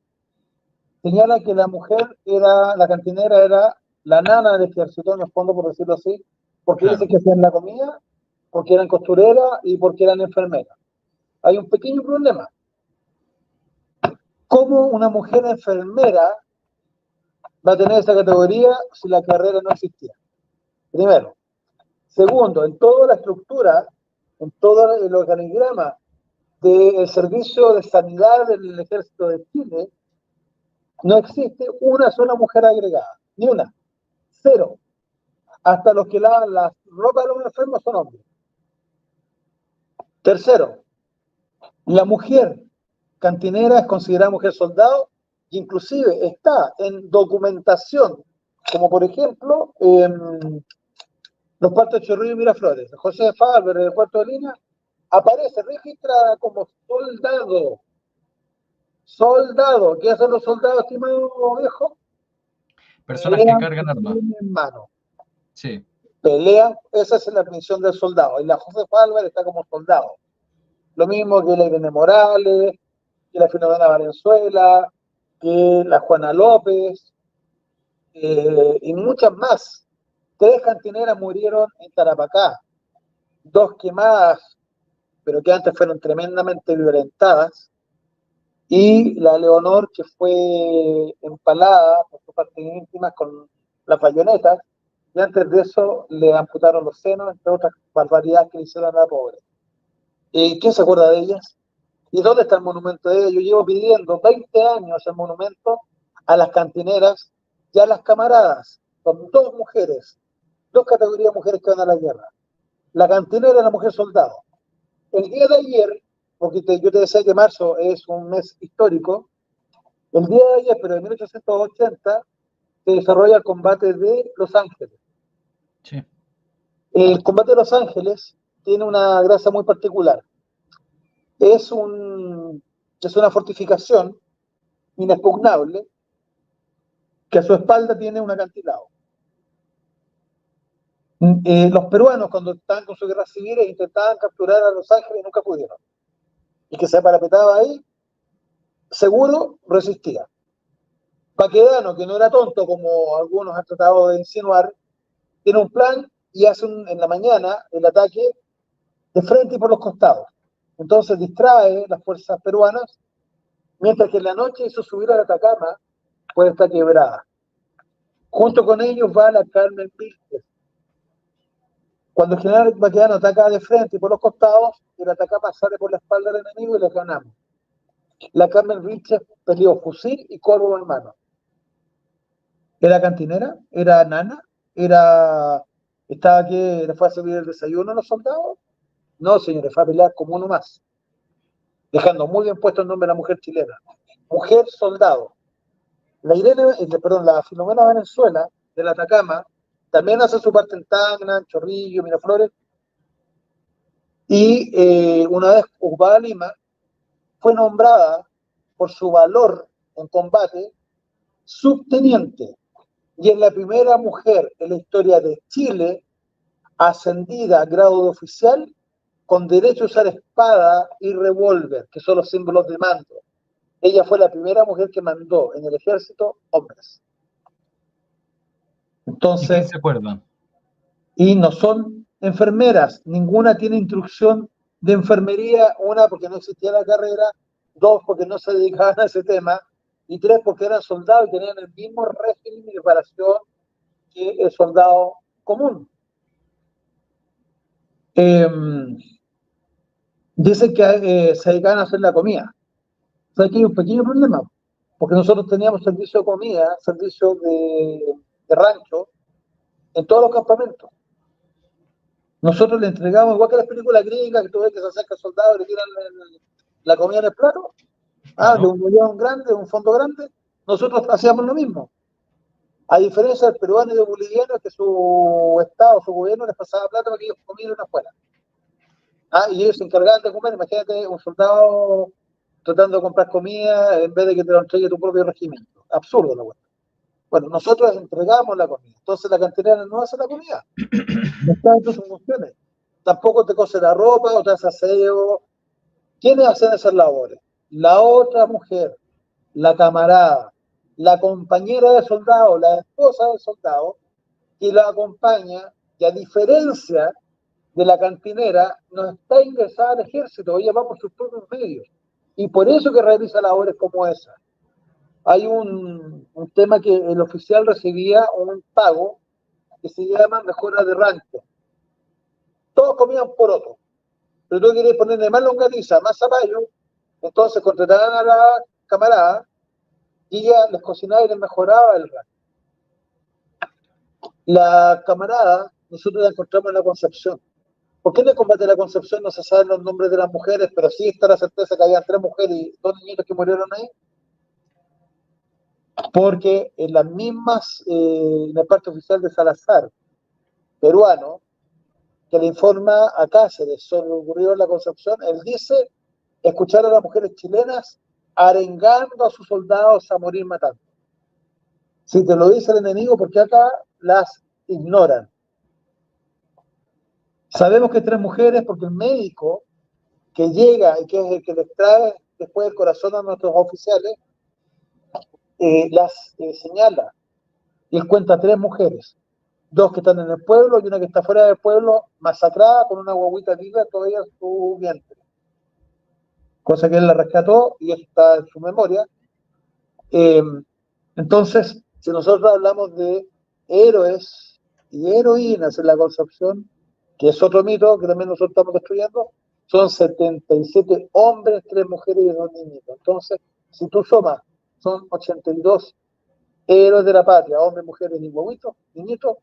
señala que la mujer era, la cantinera era la nana del ejército, en el fondo, por decirlo así, porque dice Claro. que hacían la comida, porque eran costureras y porque eran enfermeras. Hay un pequeño problema. ¿Cómo una mujer enfermera va a tener esa categoría si la carrera no existía? Primero. Segundo, en toda la estructura, en todo el organigrama del servicio de sanidad del Ejército de Chile, no existe una sola mujer agregada, ni una, cero. Hasta los que lavan las ropas de los enfermos son hombres. Tercero, la mujer cantinera es considerada mujer soldado, e inclusive está en documentación, como por ejemplo los puertos de Chorrillos y Miraflores. José Faber, del puerto de Lina, aparece registrada como soldado. Soldado. ¿Qué hacen los soldados, estimado viejo? Personas que Pelean cargan armas. en mano. Sí. Pelean, esa es la definición del soldado. Y la José Faber está como soldado. Lo mismo que la Irene Morales, que la Filomena Valenzuela, que la Juana López, y muchas más. 3 cantineras murieron en Tarapacá, 2 quemadas, pero que antes fueron tremendamente violentadas, y la Leonor, que fue empalada por sus partes íntimas con las bayonetas, y antes de eso le amputaron los senos, entre otras barbaridades que le hicieron a la pobre. ¿Y quién se acuerda de ellas? ¿Y dónde está el monumento de ellas? Yo llevo pidiendo 20 años el monumento a las cantineras y a las camaradas. Son 2 mujeres, 2 categorías de mujeres que van a la guerra. La cantinera y la mujer soldado. El día de ayer, porque yo te decía que marzo es un mes histórico, el día de ayer, pero en 1880, se desarrolla el combate de Los Ángeles. Sí. El combate de Los Ángeles tiene una gracia muy particular. Es, es una fortificación inexpugnable que a su espalda tiene un acantilado. Los peruanos, cuando estaban con sus guerras civiles, intentaban capturar a Los Ángeles y nunca pudieron. Y que se parapetaba ahí, seguro resistía. Baquedano, que no era tonto como algunos han tratado de insinuar, tiene un plan y hace en la mañana el ataque de frente y por los costados. Entonces distrae las fuerzas peruanas, mientras que en la noche hizo subir a la Atacama, pues está quebrada. Junto con ellos va la Carmen Vílchez. Cuando el general Baquedano ataca de frente y por los costados, el Atacama sale por la espalda del enemigo y le ganamos. La Carmen Vílchez peleó fusil y corvo en mano. ¿Era cantinera? ¿Era nana? ¿Estaba que le fue a servir el desayuno a los soldados? No, señores, fue a pelear como uno más, dejando muy bien puesto el nombre de la mujer chilena. Mujer soldado. La Filomena Valenzuela, del Atacama, también hace su parte en Tacna, en Chorrillo, Miraflores, y una vez ocupada Lima, fue nombrada por su valor en combate subteniente, y es la primera mujer en la historia de Chile ascendida a grado de oficial con derecho a usar espada y revólver, que son los símbolos de mando. Ella fue la primera mujer que mandó en el ejército hombres. ¿Y quién Entonces, se acuerda? y no son enfermeras, ninguna tiene instrucción de enfermería, una porque no existía la carrera, dos porque no se dedicaban a ese tema, y tres porque eran soldados y tenían el mismo régimen de preparación que el soldado común. Dicen que se dedicaban a hacer la comida. O sea, aquí hay un pequeño problema, porque nosotros teníamos servicio de comida, servicio de rancho, en todos los campamentos. Nosotros le entregamos, igual que las películas gringas, que tú ves que se acerca al soldado y le tiran la comida en el plato, de un bullón grande, de un fondo grande, nosotros hacíamos lo mismo. A diferencia del peruano y del boliviano, que su Estado, su gobierno les pasaba plata para que ellos comieran afuera. Y ellos se encargaban de comer. Imagínate un soldado tratando de comprar comida en vez de que te lo entregue tu propio regimiento. Absurdo la cuestión. Bueno, nosotros entregamos la comida. Entonces la cantinera no hace la comida. No está en sus funciones. Tampoco te cose la ropa o te hace aseo. ¿Quiénes hacen esas labores? La otra mujer, la camarada, la compañera de soldado, la esposa del soldado, que la acompaña, que a diferencia de la cantinera, no está ingresada al ejército, ella va por sus propios medios. Y por eso que realiza labores como esa. Hay un tema que el oficial recibía un pago que se llama mejora de rancho. Todos comían por otro, pero tú querías ponerle más longaniza, más zapallo, entonces contrataban a la camarada y ella les cocinaba y les mejoraba el rancho. La camarada, nosotros la encontramos en la Concepción. ¿Por qué en el combate de la Concepción no se saben los nombres de las mujeres, pero sí está la certeza que había 3 mujeres y 2 niñitos que murieron ahí? Porque en las mismas, en la parte oficial de Salazar, peruano, que le informa a Cáceres sobre lo ocurrido en la Concepción, él dice escuchar a las mujeres chilenas arengando a sus soldados a morir matando. Si te lo dice el enemigo, porque acá las ignoran. Sabemos que 3 mujeres porque el médico que llega y que es el que les trae después el corazón a nuestros oficiales, las señala. Y él cuenta 3 mujeres. 2 que están en el pueblo y una que está fuera del pueblo, masacrada con una guaguita viva todavía en su vientre. Cosa que él la rescató y eso está en su memoria. Entonces, si nosotros hablamos de héroes y heroínas en la Concepción, que es otro mito que también nosotros estamos destruyendo, son 77 hombres, 3 mujeres y 2 niñitos. Entonces, si tú sumas, son 82 héroes de la patria, hombres, mujeres y guaguitos, niñitos,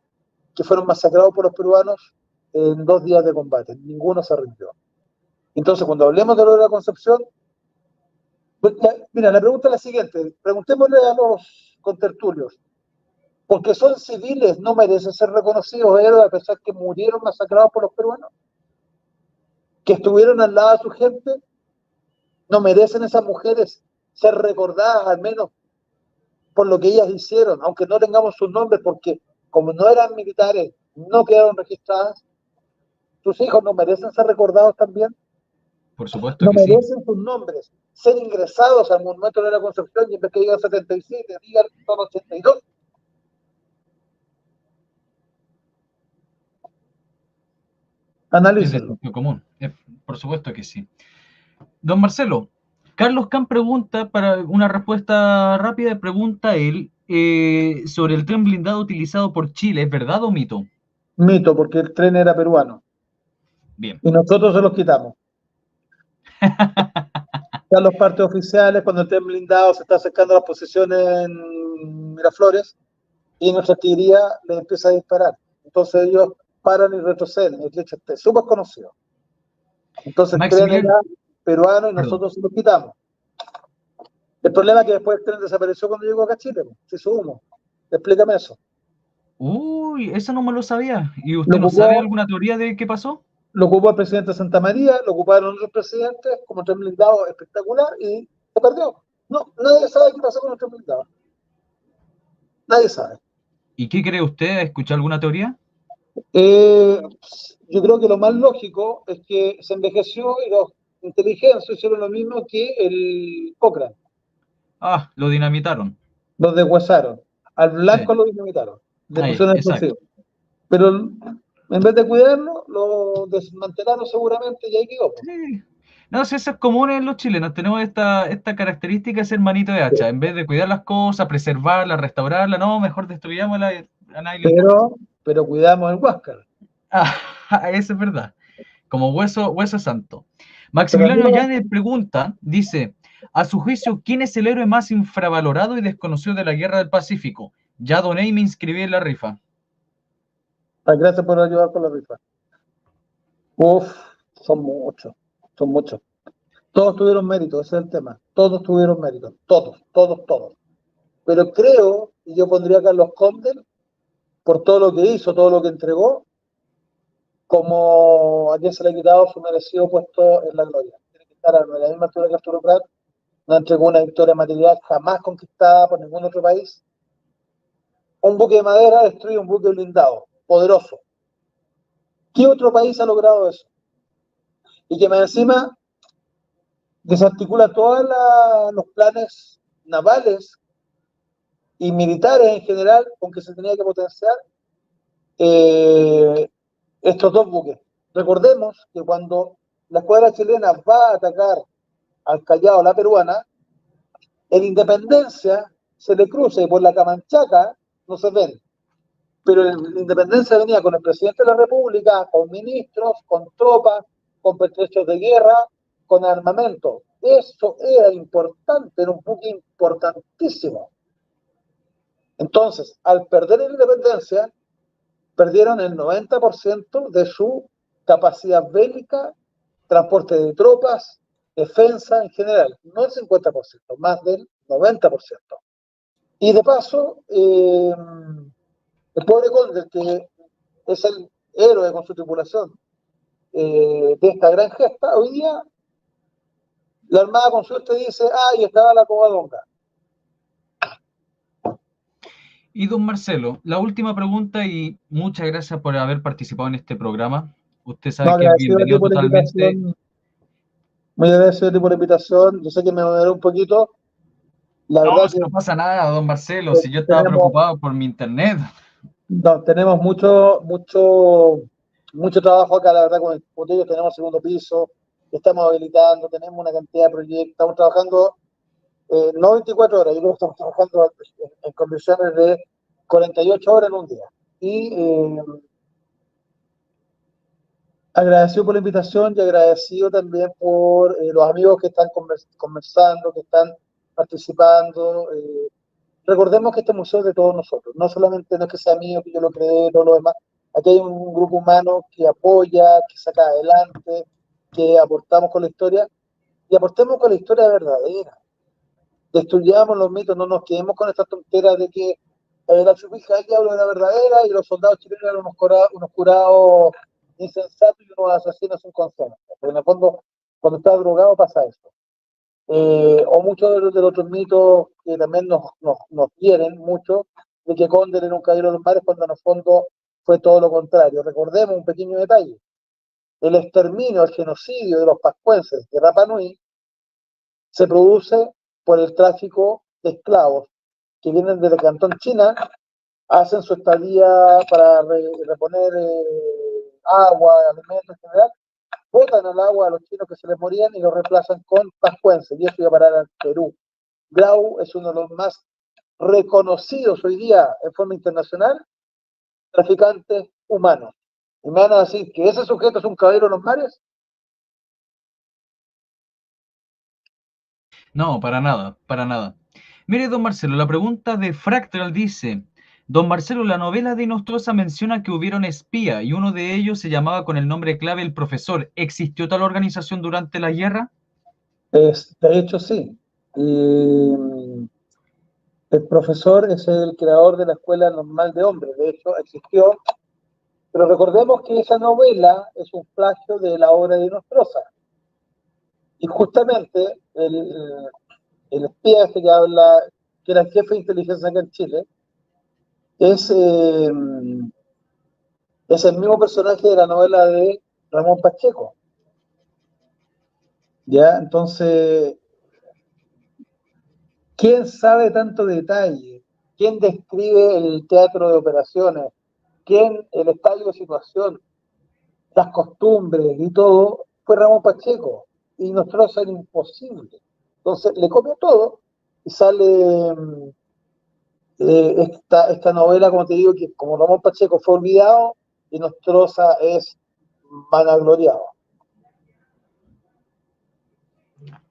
que fueron masacrados por los peruanos en 2 días de combate. Ninguno se rindió. Entonces, cuando hablemos de lo de la Concepción, mira, la pregunta es la siguiente. Preguntémosle a los contertulios. porque son civiles, no merecen ser reconocidos héroes a pesar que murieron masacrados por los peruanos, que estuvieron al lado de su gente. No merecen esas mujeres ser recordadas al menos por lo que ellas hicieron, aunque no tengamos sus nombres, porque como no eran militares, no quedaron registradas. Sus hijos no merecen ser recordados también, Por supuesto no que sí. merecen sus nombres ser ingresados al Monumento de la Concepción y en vez que digan 77, digan son 82. Es de Analícenlo. sentido común. Por supuesto que sí. Don Marcelo, Carlos Can pregunta, para una respuesta rápida, pregunta él sobre el tren blindado utilizado por Chile, ¿es verdad o mito? Mito, porque el tren era peruano Bien. y nosotros se los quitamos. Ya los partes oficiales, cuando el tren blindado se está acercando a las posiciones en Miraflores y nuestra artillería les empieza a disparar. Entonces ellos paran y retroceden. El hecho es súper conocido. Entonces el tren Maximiliano, era peruano y perdón. nosotros se lo quitamos. El problema es que después el tren desapareció cuando llegó acá a Chile, se hizo humo. Explícame eso. Uy, eso no me lo sabía. ¿Y Lo usted no sabe ocupó, alguna teoría de qué pasó? lo ocupó el presidente Santa María, lo ocuparon otros presidentes como tren blindado espectacular y se perdió. No, nadie sabe qué pasó con el tren blindado. Nadie sabe. ¿Y qué cree usted? ¿Escuchó alguna teoría? Eh, yo creo que lo más lógico es que se envejeció y los inteligencias hicieron lo mismo que el Cochrane. Ah, lo dinamitaron. Los deshuesaron. Al Sí, blanco lo dinamitaron. Le ahí, pusieron exacto. explosivos. Pero en vez de cuidarlo, lo desmantelaron seguramente y ahí quedó. Sí. No, si eso es común en los chilenos, tenemos esta característica de ser manito de hacha. En vez de cuidar las cosas, preservarlas, restaurarlas, no, mejor destruyámosla y a nadie le importa. Pero cuidamos el Huáscar. Ah, eso es verdad. Como hueso santo. Pero a mí Maximiliano no Llanes pregunta, dice, a su juicio, ¿quién es el héroe más infravalorado y desconocido de la Guerra del Pacífico? Ya doné y me inscribí en la rifa. gracias por ayudar con la rifa. Uf, son muchos, son muchos. Todos tuvieron mérito, ese es el tema. Todos tuvieron mérito, todos, todos, todos. Pero creo, y yo pondría a Carlos Condel, por todo lo que hizo, todo lo que entregó, como a quien se le ha quitado su merecido puesto en la gloria. Tiene que estar a la misma altura que Arturo Prat, no entregó una victoria material jamás conquistada por ningún otro país. Un buque de madera destruye un buque blindado, poderoso. ¿Qué otro país ha logrado eso? Y que más encima desarticula todos los planes navales y militares en general con que se tenía que potenciar eh, estos dos buques. Recordemos que cuando la escuadra chilena va a atacar al Callao, la peruana, en Independencia se le cruza y por la Camanchaca no se ven. Pero en Independencia venía con el presidente de la República, con ministros, con tropas, con pertrechos de guerra, con armamento. Eso era importante, era un buque importantísimo. Entonces, al perder la Independencia, perdieron el 90% de su capacidad bélica, transporte de tropas, defensa en general, no el 50%, más del 90%. Y de paso, el pobre Condel, que es el héroe con su tripulación de esta gran gesta, hoy día la Armada con suerte dice, y estaba la Covadonga. Y don Marcelo, la última pregunta y muchas gracias por haber participado en este programa. Usted No, sabe que es agradecido a ti bienvenido por la totalmente. invitación, muy agradecido a ti por la invitación, yo sé que me moderé un poquito, la No, verdad si que no pasa nada, don Marcelo, si yo estaba tenemos, preocupado por mi internet. no, tenemos mucho trabajo acá, la verdad, con el botello tenemos segundo piso, estamos habilitando, tenemos una cantidad de proyectos, estamos trabajando no 24 horas, yo creo que estamos trabajando en condiciones de 48 horas en un día. Y agradecido por la invitación y agradecido también por los amigos que están conversando, que están participando. Recordemos que este museo es de todos nosotros, no solamente no es que sea mío, que yo lo creé, todo lo demás. Aquí hay un grupo humano que apoya, que saca adelante, que aportamos con la historia y aportemos con la historia verdadera. Destruyamos los mitos, no nos quedemos con esta tontera de que La chupija que hablo era verdadera y los soldados chilenos eran unos curados insensatos y unos asesinos inconscientes. Porque en el fondo, cuando estás drogado pasa eso. O muchos de los otros mitos que también nos quieren mucho, de que Cóndor era un caballero de los mares, cuando en el fondo fue todo lo contrario. Recordemos un pequeño detalle: el exterminio, el genocidio de los pascuenses de Rapa Nui se produce por el tráfico de esclavos que vienen desde Cantón China, hacen su estadía para reponer agua, alimentos en general, botan al agua a los chinos que se les morían y los reemplazan con pascuenses, y eso iba a parar al Perú. Grau es uno de los más reconocidos hoy día en forma internacional traficantes humanos. Y me van a decir que ese sujeto es un caballero de los mares. No, para nada, para nada. Mire, don Marcelo, la pregunta de Fractal dice, don Marcelo, la novela de Nostroza menciona que hubieron espía y uno de ellos se llamaba con el nombre clave El Profesor. ¿Existió tal organización durante la guerra? De hecho, sí. Y el profesor es el creador de la Escuela Normal de Hombres. De hecho, existió. Pero recordemos que esa novela es un plagio de la obra de Nostroza. Y justamente el espía este que habla, que era el jefe de inteligencia acá en Chile, es, es el mismo personaje de la novela de Ramón Pacheco. ¿Ya? Entonces, ¿quién sabe tanto detalle? ¿Quién describe el teatro de operaciones? ¿Quién el estadio de situación? Las costumbres y todo, fue Ramón Pacheco. Y nosotros era imposible. Entonces, le copió todo y sale esta novela, como te digo, que como Ramón Pacheco fue olvidado y Nostroza es vanagloriado.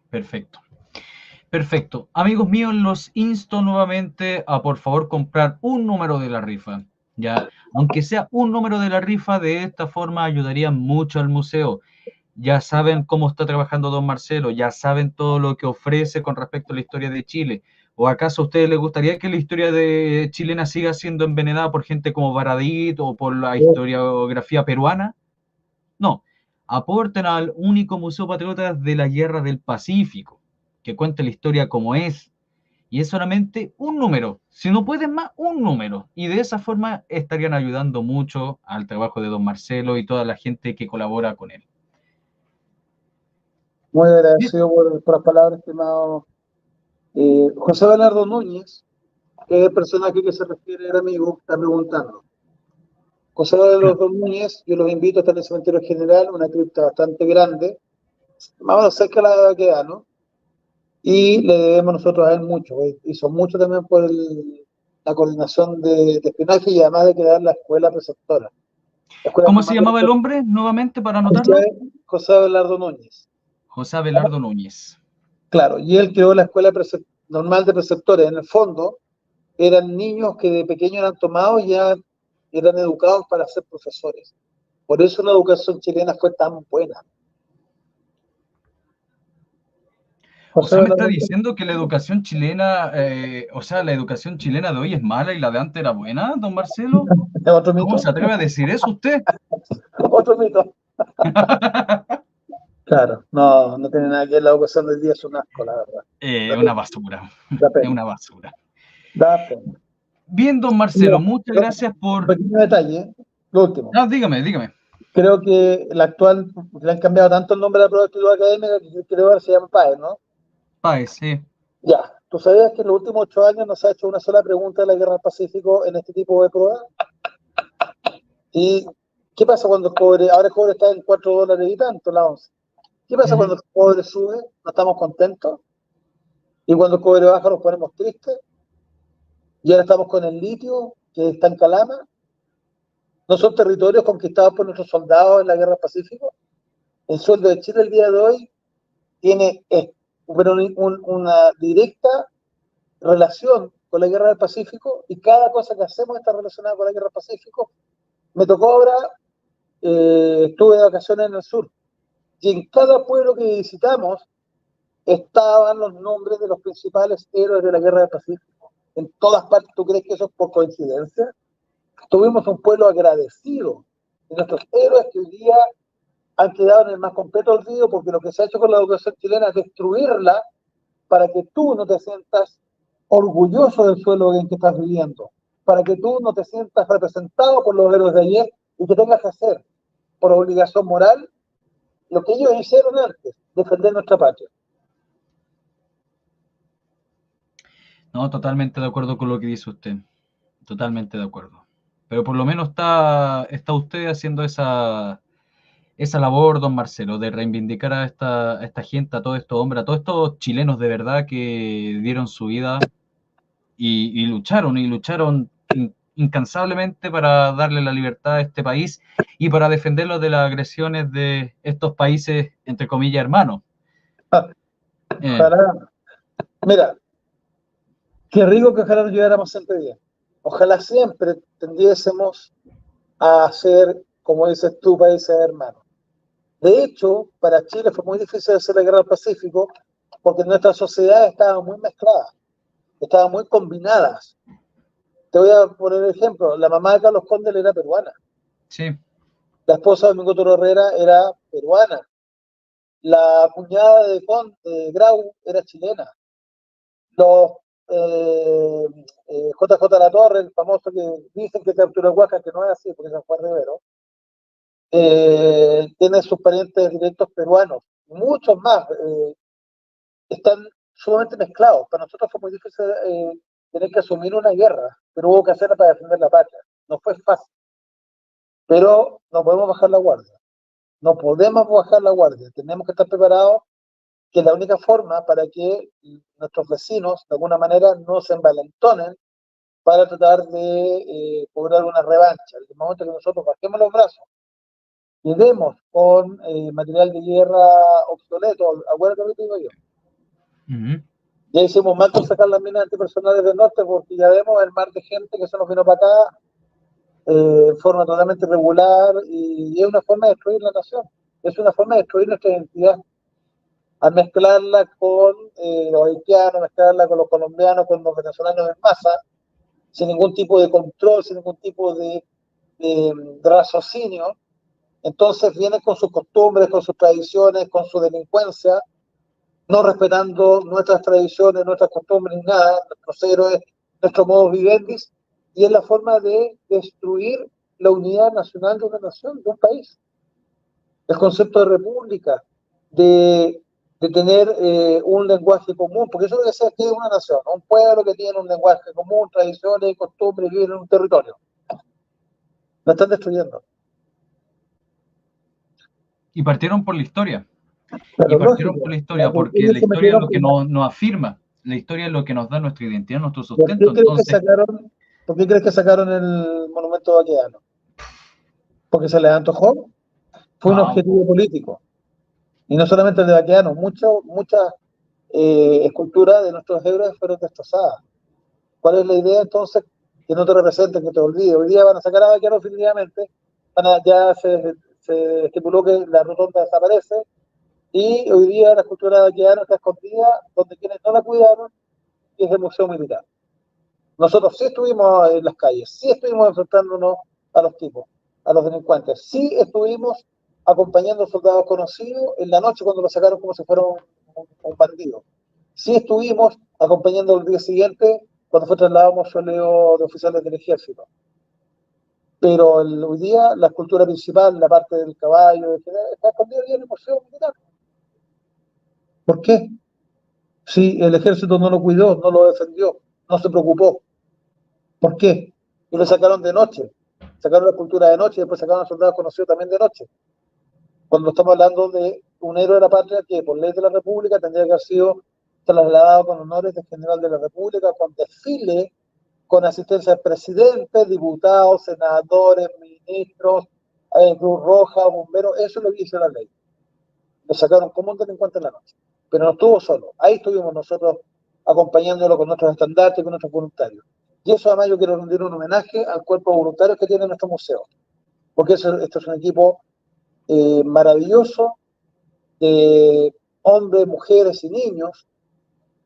Perfecto. Perfecto. Amigos míos, los insto nuevamente a por favor comprar un número de la rifa. Ya, aunque sea un número de la rifa, de esta forma ayudaría mucho al museo. Ya saben cómo está trabajando don Marcelo, ya saben todo lo que ofrece con respecto a la historia de Chile. ¿O acaso a ustedes les gustaría que la historia de chilena siga siendo envenenada por gente como Baradit o por la historiografía peruana? No, aporten al único museo patriota de la Guerra del Pacífico, que cuente la historia como es. Y es solamente un número, si no pueden más, un número. Y de esa forma estarían ayudando mucho al trabajo de don Marcelo y toda la gente que colabora con él. Muy agradecido por las palabras, estimado José Bernardo Núñez, que es el personaje que se refiere el amigo, está preguntando. José Bernardo Núñez, yo los invito a estar en el cementerio general, una cripta bastante grande, más o menos cerca de la queda, ¿no? Y le debemos nosotros a él mucho. Hizo mucho también por la coordinación de espionaje y además de crear la escuela preceptora. La escuela ¿Cómo se normal llamaba el hombre nuevamente para anotarlo? José, José Abelardo Núñez. José Abelardo Núñez. Claro, y él creó la escuela normal de preceptores. En el fondo, eran niños que de pequeños eran tomados y ya eran educados para ser profesores. Por eso la educación chilena fue tan buena. O José sea, me está Abelardo, diciendo que la educación chilena, o sea, la educación chilena de hoy es mala y la de antes era buena, don Marcelo. otro ¿Cómo mito, se atreve a decir eso usted? otro mito. Claro, no, no tiene nada que ver, la educación del día, es un asco, la verdad. Da, Una basura, da es pena, una basura. da pena. Bien, don Mira, Marcelo, muchas gracias un por... pequeño detalle, lo último. No, dígame, dígame. Creo que la actual, le han cambiado tanto el nombre de la prueba de actitud académica que creo que ahora se llama PAE, ¿no? Páez, sí. Ya. ¿Tú sabías que en los últimos 8 años no se ha hecho una sola pregunta de la guerra del Pacífico en este tipo de pruebas? ¿Y qué pasa cuando el cobre, ahora el cobre está en $4 y tanto, la once? ¿Qué pasa cuando el cobre sube? ¿No estamos contentos? ¿Y cuando el cobre baja nos ponemos tristes? ¿Y ahora estamos con el litio, que está en Calama? ¿No son territorios conquistados por nuestros soldados en la guerra del Pacífico? El sueldo de Chile el día de hoy tiene una directa relación con la guerra del Pacífico, y cada cosa que hacemos está relacionada con la guerra del Pacífico. Me tocó ahora, estuve de vacaciones en el sur, y en cada pueblo que visitamos estaban los nombres de los principales héroes de la guerra del Pacífico. en todas partes. ¿Tú crees que eso es por coincidencia? Tuvimos un pueblo agradecido de nuestros héroes que hoy día han quedado en el más completo olvido, porque lo que se ha hecho con la educación chilena es destruirla para que tú no te sientas orgulloso del suelo en que estás viviendo, para que tú no te sientas representado por los héroes de ayer y que tengas que hacer por obligación moral lo que ellos hicieron antes, defender nuestra patria. No, totalmente de acuerdo con lo que dice usted. Totalmente de acuerdo. Pero por lo menos está usted haciendo esa labor, don Marcelo, de reivindicar a esta gente, a todos estos hombres, a todos estos chilenos de verdad que dieron su vida y lucharon incansablemente para darle la libertad a este país y para defenderlo de las agresiones de estos países, entre comillas, hermanos. Ojalá, mira, qué rico que ojalá nos lleváramos siempre bien. Ojalá siempre tendiésemos a ser, como dices tú, países hermanos. De hecho, para Chile fue muy difícil hacer la guerra del Pacífico porque nuestras sociedades estaban muy mezcladas, estaban muy combinadas. Te voy a poner el ejemplo, la mamá de Carlos Condel era peruana, Sí. la esposa de Domingo Toro Herrera era peruana, la cuñada de Grau era chilena, los JJ La Torre, el famoso que dicen que capturó Huaca, que no es así porque se fue a Rivero, tiene sus parientes directos peruanos, muchos más, están sumamente mezclados. Para nosotros fue muy difícil tener que asumir una guerra, pero hubo que hacerla para defender la patria. No fue fácil, pero no podemos bajar la guardia. No podemos bajar la guardia. Tenemos que estar preparados, que es la única forma para que nuestros vecinos, de alguna manera, no se envalentonen para tratar de cobrar una revancha. En el momento que nosotros bajemos los brazos y demos con material de guerra obsoleto, acuérdate lo que digo yo. Ya hicimos mal con sacar las minas antipersonales del norte porque ya vemos el mar de gente que se nos vino para acá en forma totalmente irregular y es una forma de destruir la nación, es una forma de destruir nuestra identidad al mezclarla con los haitianos, mezclarla con los colombianos, con los venezolanos en masa, sin ningún tipo de control, sin ningún tipo de raciocinio. Entonces vienen con sus costumbres, con sus tradiciones, con su delincuencia, no respetando nuestras tradiciones, nuestras costumbres, ni nada, nuestros héroes, nuestro modo vivendis, y es la forma de destruir la unidad nacional de una nación, de un país. El concepto de república, de tener un lenguaje común, porque eso debe ser que es una nación, un pueblo que tiene un lenguaje común, tradiciones y costumbres, y vive en un territorio. Lo están destruyendo. Y partieron por la historia. Pero Y partieron lógico, por la historia, porque ellos la historia es cometieron lo que nos afirma, la historia es lo que nos da nuestra identidad, nuestro ¿Por sustento. qué crees que Entonces, sacaron, por qué crees que sacaron el monumento vaqueano? ¿Porque se les antojó? Fue un no, objetivo político. Y no solamente el de Baqueano, muchas esculturas de nuestros héroes fueron destrozadas. ¿Cuál es la idea entonces? Que no te representen, que te olvides. Hoy día van a sacar a Baqueano definitivamente, ya se estipuló que la rotonda desaparece, y hoy día la escultura de Baqueano está escondida donde quienes no la cuidaron, y es el Museo Militar. Nosotros sí estuvimos en las calles, sí estuvimos enfrentándonos a los tipos, a los delincuentes, sí estuvimos acompañando a soldados conocidos en la noche cuando lo sacaron como si fuera un bandido. Sí estuvimos acompañando el día siguiente cuando fue trasladado a un mausoleo de oficiales del ejército. Pero hoy día la escultura principal, la parte del caballo, está escondida en el Museo Militar. ¿Por qué? Si el ejército no lo cuidó, no lo defendió, no se preocupó. ¿Por qué? Y lo sacaron de noche. Sacaron la escultura de noche y después sacaron a soldados conocidos también de noche. Cuando estamos hablando de un héroe de la patria que por ley de la República tendría que haber sido trasladado con honores de general de la República, con desfile, con asistencia del presidente, diputados, senadores, ministros, Cruz Roja, bomberos, eso es lo que hizo la ley. Lo sacaron como un delincuente en la noche. Pero no estuvo solo. Ahí estuvimos nosotros acompañándolo con nuestros estandartes y con nuestros voluntarios. Y eso además yo quiero rendir un homenaje al cuerpo de voluntarios que tiene nuestro museo. Porque esto es un equipo maravilloso de hombres, mujeres y niños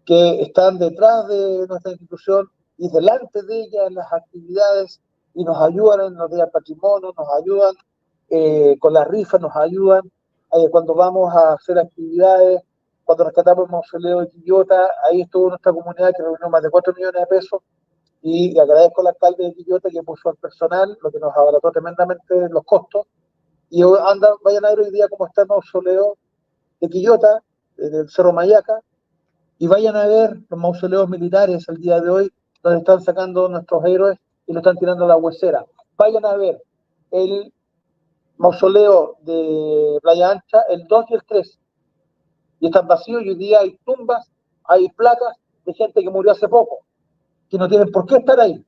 que están detrás de nuestra institución y delante de ellas las actividades y nos ayudan en los días patrimonio, nos ayudan con las rifas, nos ayudan cuando vamos a hacer actividades, cuando rescatamos el mausoleo de Quillota, ahí estuvo nuestra comunidad que reunió más de 4 millones de pesos y agradezco al alcalde de Quillota que puso al personal, lo que nos abarató tremendamente los costos. Y vayan a ver hoy día cómo está el mausoleo de Quillota, del Cerro Mayaca, y vayan a ver los mausoleos militares el día de hoy, donde están sacando nuestros héroes y lo están tirando a la huesera. Vayan a ver el mausoleo de Playa Ancha, el 2 y el 3, y están vacíos y hoy día hay tumbas, hay placas de gente que murió hace poco, que no tienen por qué estar ahí,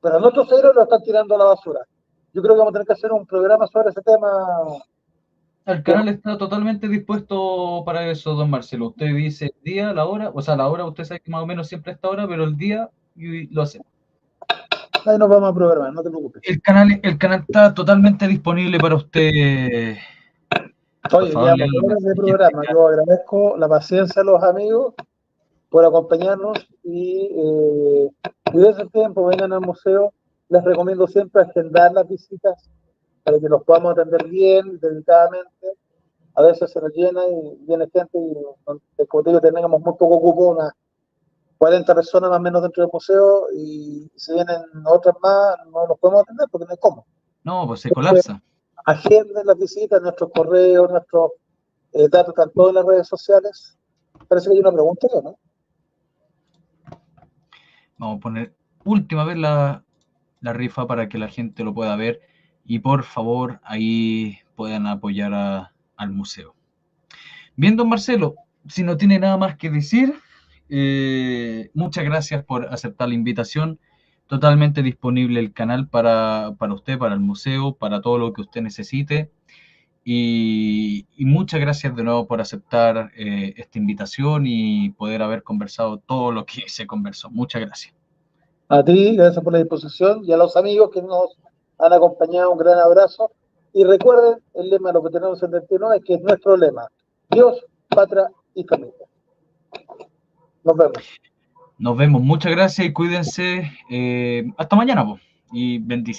pero a nuestros héroes lo están tirando a la basura. Yo creo que vamos a tener que hacer un programa sobre ese tema. El canal está totalmente dispuesto para eso, don Marcelo. Usted dice el día, la hora, o sea, la hora usted sabe que más o menos siempre a esta hora, pero el día y lo hacemos. Ahí nos vamos a programar, no te preocupes. El canal está totalmente disponible para usted. Por Oye, favor, llevamos horas de programa. Yo agradezco la paciencia a los amigos por acompañarnos y desde ese tiempo vengan al museo. Les recomiendo siempre agendar las visitas para que los podamos atender bien, dedicadamente. A veces se nos llena y viene gente y, como te digo, tenemos muy poco cupo, unas 40 personas más o menos dentro del museo y si vienen otras más no los podemos atender porque no hay cómo. No, pues se colapsa. Agenden las visitas, nuestros correos, nuestros datos, están todos en las redes sociales. Parece que hay una pregunta, ¿no? Vamos a poner última vez la rifa para que la gente lo pueda ver y por favor ahí puedan apoyar al museo. Bien, don Marcelo, si no tiene nada más que decir, muchas gracias por aceptar la invitación. Totalmente disponible el canal para usted, para el museo, para todo lo que usted necesite. Y muchas gracias de nuevo por aceptar esta invitación y poder haber conversado todo lo que se conversó. Muchas gracias. A ti, gracias por la disposición y a los amigos que nos han acompañado, un gran abrazo. Y recuerden, el lema de lo que tenemos en 29 es que es nuestro lema: Dios, patria y familia. Nos vemos. Nos vemos, muchas gracias y cuídense. Hasta mañana, y bendiciones.